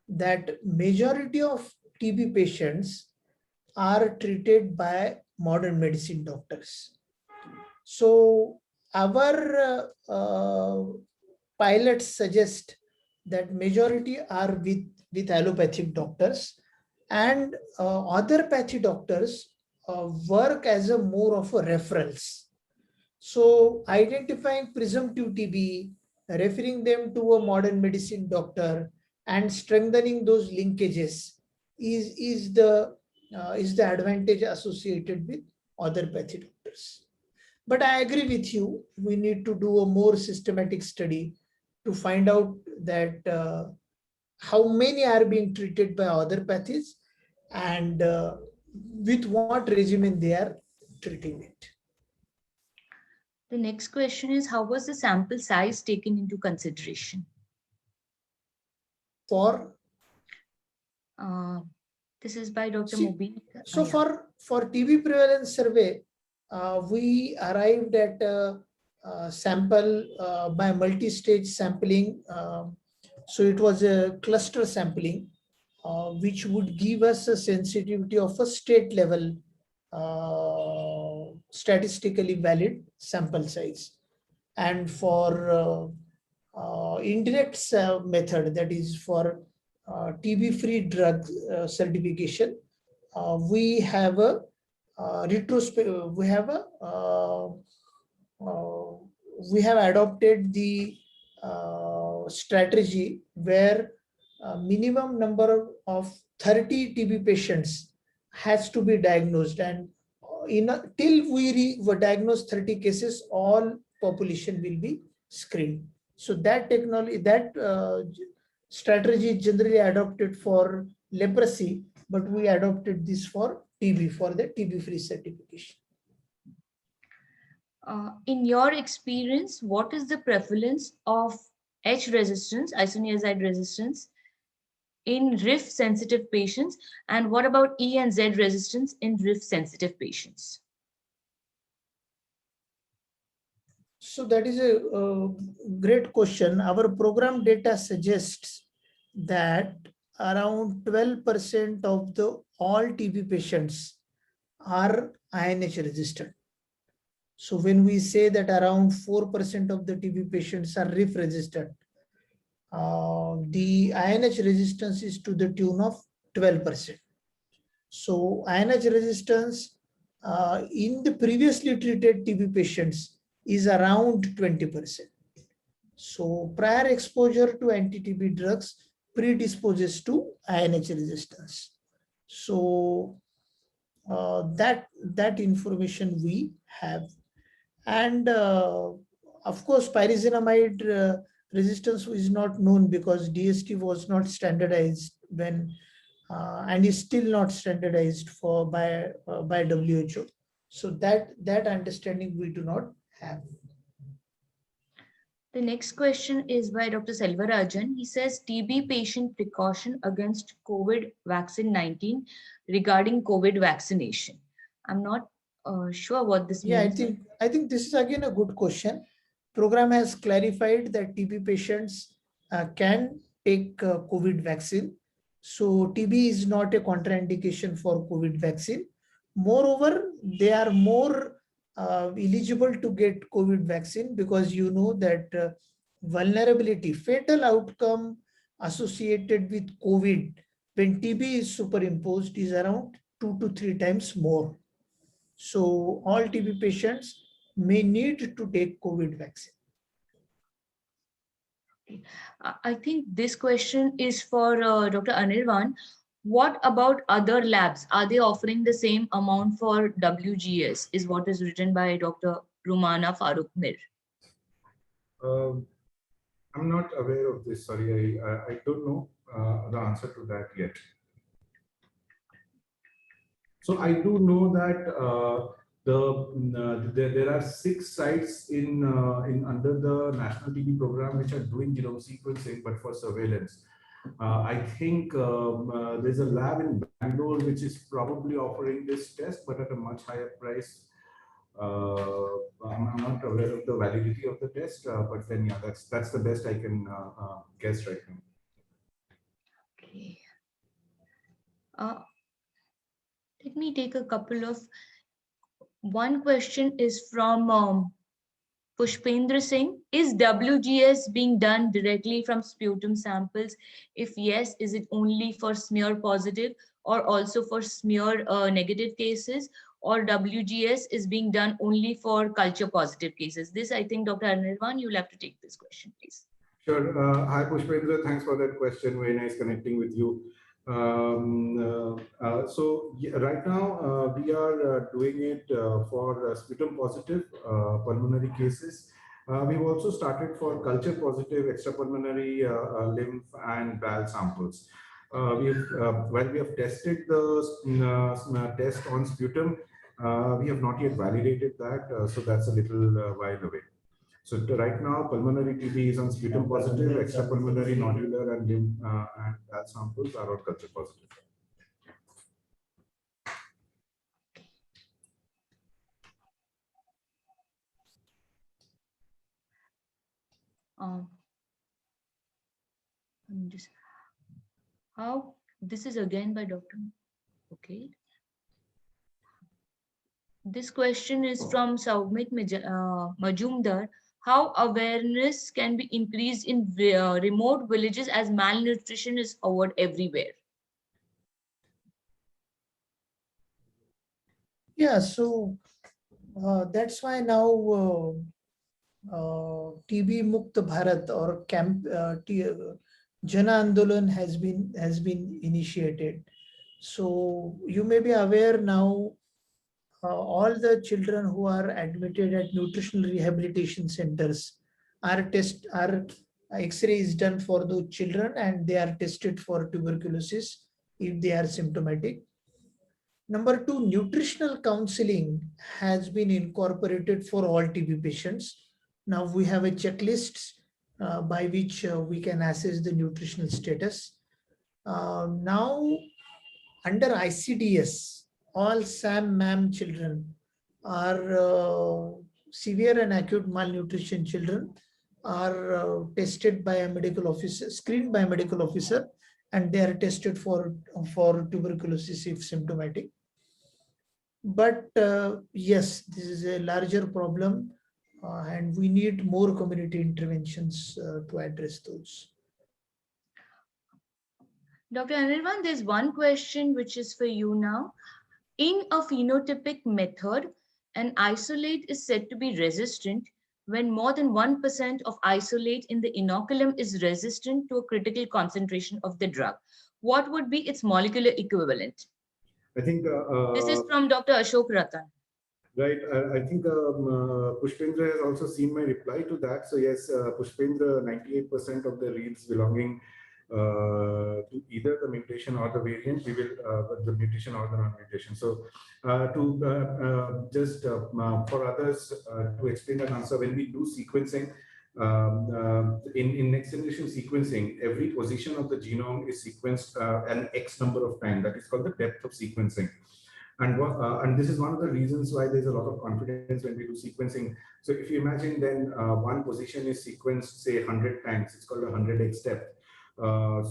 that majority of TB patients are treated by modern medicine doctors. So our pilots suggest that majority are with allopathic doctors, and other pathy doctors work as a more of a referrals. So identifying presumptive TB, referring them to a modern medicine doctor, and strengthening those linkages is the advantage associated with other pathy doctors. But I agree with you, we need to do a more systematic study to find out that how many are being treated by other pathies and with what regimen they are treating it. The next question is, how was the sample size taken into consideration? For this is by Dr. See, Mubin. So for TB prevalence survey, we arrived at a sample by multi-stage sampling. So it was a cluster sampling, which would give us a sensitivity of a state level statistically valid sample size. And for indirect method, that is for TB-free drug certification, we have a we have adopted the strategy where minimum number of 30 TB patients has to be diagnosed, and till we diagnose 30 cases, all population will be screened. So that technology, that strategy is generally adopted for leprosy, but we adopted this for TB, for the TB-free certification. In your experience, what is the prevalence of H resistance, isoniazid resistance, in RIF-sensitive patients, and what about E and Z resistance in RIF-sensitive patients? So that is a great question. Our program data suggests that around 12% of the all TB patients are INH resistant. So when we say that around 4% of the TB patients are RIF resistant, the INH resistance is to the tune of 12%. So INH resistance in the previously treated TB patients is around 20%. So prior exposure to anti-TB drugs predisposes to INH resistance. So that information we have. And of course, pyrazinamide resistance is not known because DST was not standardized when and is still not standardized by WHO. So that understanding we do not have. The next question is by Dr. Selvarajan. He says TB patient precaution against COVID vaccine 19 regarding COVID vaccination. I'm not sure what this Yeah, means. I think this is again a good question. Program has clarified that TB patients can take COVID vaccine. So TB is not a contraindication for COVID vaccine. Moreover, they are more eligible to get COVID vaccine because you know that vulnerability, fatal outcome associated with COVID when TB is superimposed is around 2 to 3 times more. So all TB patients may need to take COVID vaccine. I think this question is for Dr. Anirvan. What about other labs? Are they offering the same amount for WGS? Is what is written by Dr. Rumana Farooq Mir. I'm not aware of this. Sorry, I don't know the answer to that yet. So I do know that there are 6 sites in under the National TB program which are doing genome sequencing, but for surveillance. I think there's a lab in Bangalore which is probably offering this test, but at a much higher price. I'm not aware of the validity of the test, but then yeah, that's the best I can guess right now. Okay. Let me take a couple of. One question is from Pushpendra Singh. Is WGS being done directly from sputum samples? If yes, is it only for smear positive or also for smear negative cases? Or WGS is being done only for culture positive cases? This, I think, Dr. Anirvan, you'll have to take this question, please. Sure. Hi, Pushpendra. Thanks for that question. Very nice connecting with you. So right now we are doing it for sputum positive pulmonary cases. We've also started for culture positive extrapulmonary lymph and BAL samples. While we have tested the test on sputum, we have not yet validated that, so that's a little while away. So right now, pulmonary TB is on sputum positive, extrapulmonary nodular and lymph and BAL samples are on culture positive. How this is again by Dr. Okay. This question is from Saumit Majumdar. How awareness can be increased in remote villages as malnutrition is over everywhere? Yeah, so that's why now TB Mukt Bharat or Jana Andolan has been initiated. So you may be aware now. All the children who are admitted at nutritional rehabilitation centers are X-ray is done for those children and they are tested for tuberculosis if they are symptomatic. Number 2, nutritional counseling has been incorporated for all TB patients. Now we have a checklist by which we can assess the nutritional status. Now under ICDS, all SAM-MAM children are severe and acute malnutrition children are tested by a medical officer, screened by a medical officer, and they are tested for tuberculosis if symptomatic. But yes, this is a larger problem and we need more community interventions to address those. Dr. Anirvan, there's one question which is for you now. In a phenotypic method, an isolate is said to be resistant when more than 1% of isolate in the inoculum is resistant to a critical concentration of the drug. What would be its molecular equivalent? I think this is from Dr. Ashok Ratan. Right. I think Pushpendra has also seen my reply to that. So yes, Pushpendra, 98% of the reads belonging to either the mutation or the variant, we will the mutation or the non-mutation. So for others to explain that answer, when we do sequencing, in next generation sequencing, every position of the genome is sequenced an X number of times. That is called the depth of sequencing. And this is one of the reasons why there's a lot of confidence when we do sequencing. So if you imagine then one position is sequenced, say 100 times, it's called a 100x depth.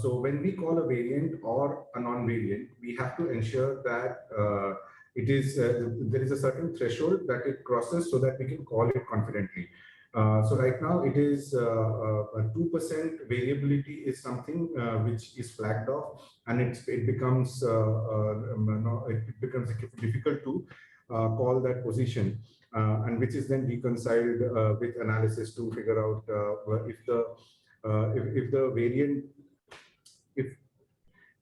So when we call a variant or a non-variant, we have to ensure that there is a certain threshold that it crosses so that we can call it confidently. So right now it is 2% variability is something which is flagged off, and it becomes difficult to call that position, and which is then reconciled with analysis to figure out if the variant,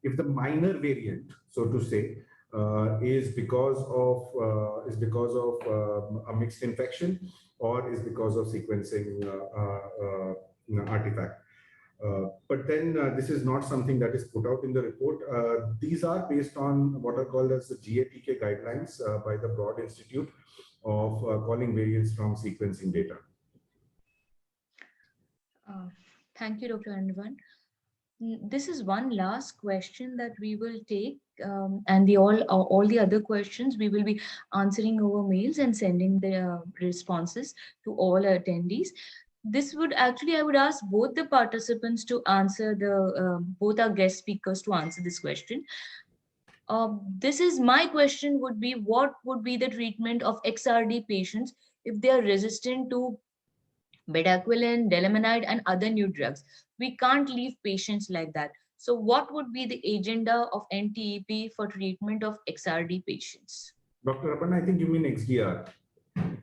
if the minor variant, so to say, is because of a mixed infection, or is because of sequencing artifact. But then this is not something that is put out in the report. These are based on what are called as the GATK guidelines by the Broad Institute of calling variants from sequencing data. Thank you, Dr. Anirvan. This is one last question that we will take, and all the other questions we will be answering over mails and sending the responses to all attendees. This would actually, I would ask both the participants to answer both our guest speakers to answer this question. This is my question would be, what would be the treatment of XRD patients if they are resistant to bedaquiline, delamanide, and other new drugs? We can't leave patients like that. So what would be the agenda of NTEP for treatment of XRD patients? Dr. Aparna, I think you mean XDR.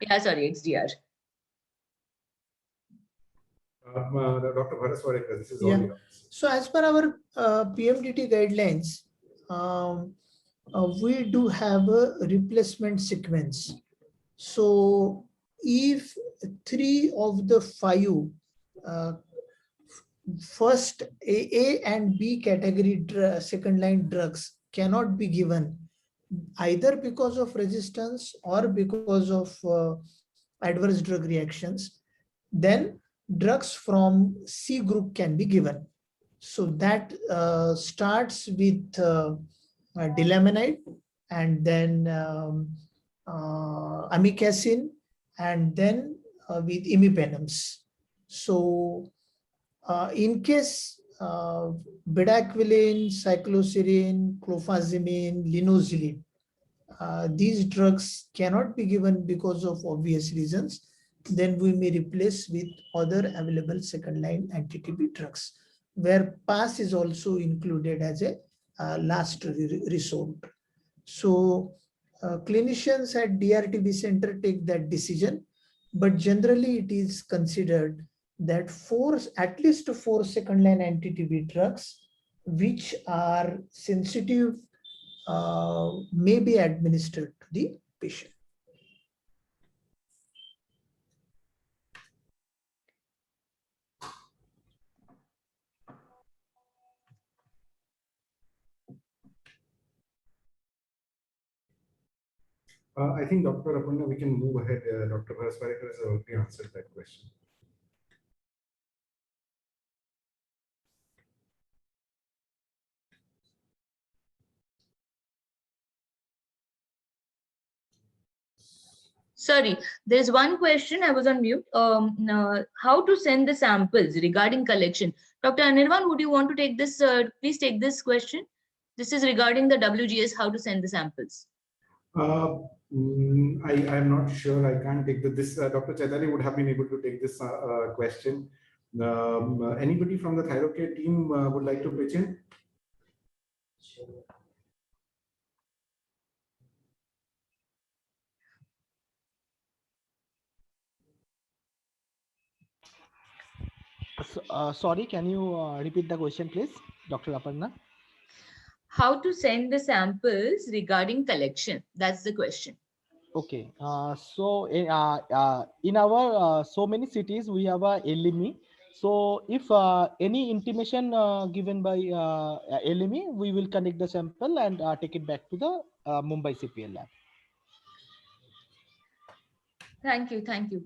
Yeah, sorry, XDR. Dr. Bharaswarekar, this is all yours. So as per our PMDT guidelines, we do have a replacement sequence. So if 3 of the 5 first A and B category second line drugs cannot be given, either because of resistance or because of adverse drug reactions, then drugs from C group can be given. So that starts with delamanide, and then amikacin, and then with imipenems. So in case bedaquiline, cycloserine, clofazimine, linozolid, these drugs cannot be given because of obvious reasons, then we may replace with other available second line anti-TB drugs, where PAS is also included as a last resort. So clinicians at DRTB center take that decision, but generally it is considered that at least 4 second line anti-TB drugs which are sensitive may be administered to the patient. I think Dr. Aparna, we can move ahead. Dr. Bharaswarekar has already answered that question. Sorry, there's one question. I was on mute. How to send the samples regarding collection? Dr. Anirvan, would you want to take this? Please take this question. This is regarding the WGS, how to send the samples. I'm not sure. I can't take this. Dr. Chaitanya would have been able to take this question. Anybody from the Thyrocare team would like to pitch in? Sure. Sorry, can you repeat the question, please, Dr. Aparna? How to send the samples regarding collection? That's the question. Okay. So in our so many cities we have a LME. So if any intimation given by LME, we will connect the sample and take it back to the Mumbai CPL lab. Thank you. Thank you.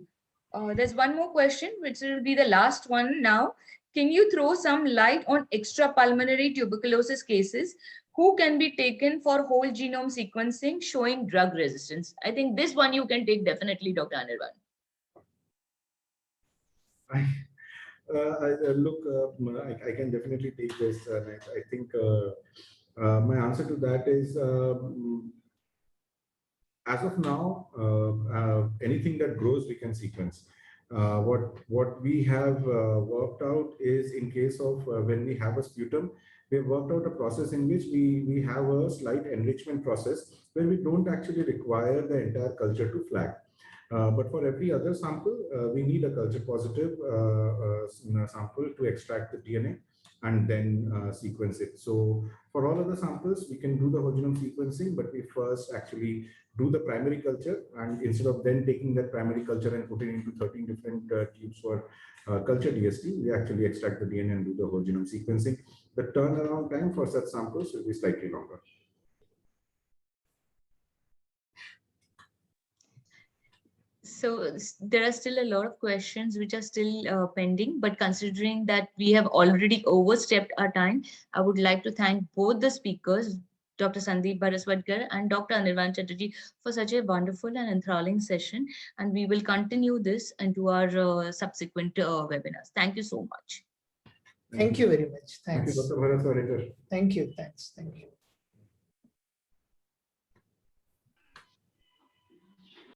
There's one more question, which will be the last one now. Can you throw some light on extrapulmonary tuberculosis cases who can be taken for whole genome sequencing showing drug resistance? I think this one you can take definitely, Dr. Anirban. I can definitely take this. I think my answer to that is as of now, anything that grows we can sequence. What we have worked out is in case of when we have a sputum, we have worked out a process in which we have a slight enrichment process where we don't actually require the entire culture to flag. But for every other sample, we need a culture positive sample to extract the DNA and then sequence it. So for all other samples, we can do the whole genome sequencing, but we first actually do the primary culture, and instead of then taking that primary culture and putting it into 13 different tubes for culture DST, we actually extract the DNA and do the whole genome sequencing. The turnaround time for such samples will be slightly longer. So there are still a lot of questions which are still pending, but considering that we have already overstepped our time, I would like to thank both the speakers, Dr. Sandeep Bharaswadkar and Dr. Anirban Chatterjee, for such a wonderful and enthralling session. And we will continue this into our subsequent webinars. Thank you so much. Thank you very much. Thank you, Thanks. Dr. Bharaswadkar. Thank you. Thanks. Thank you.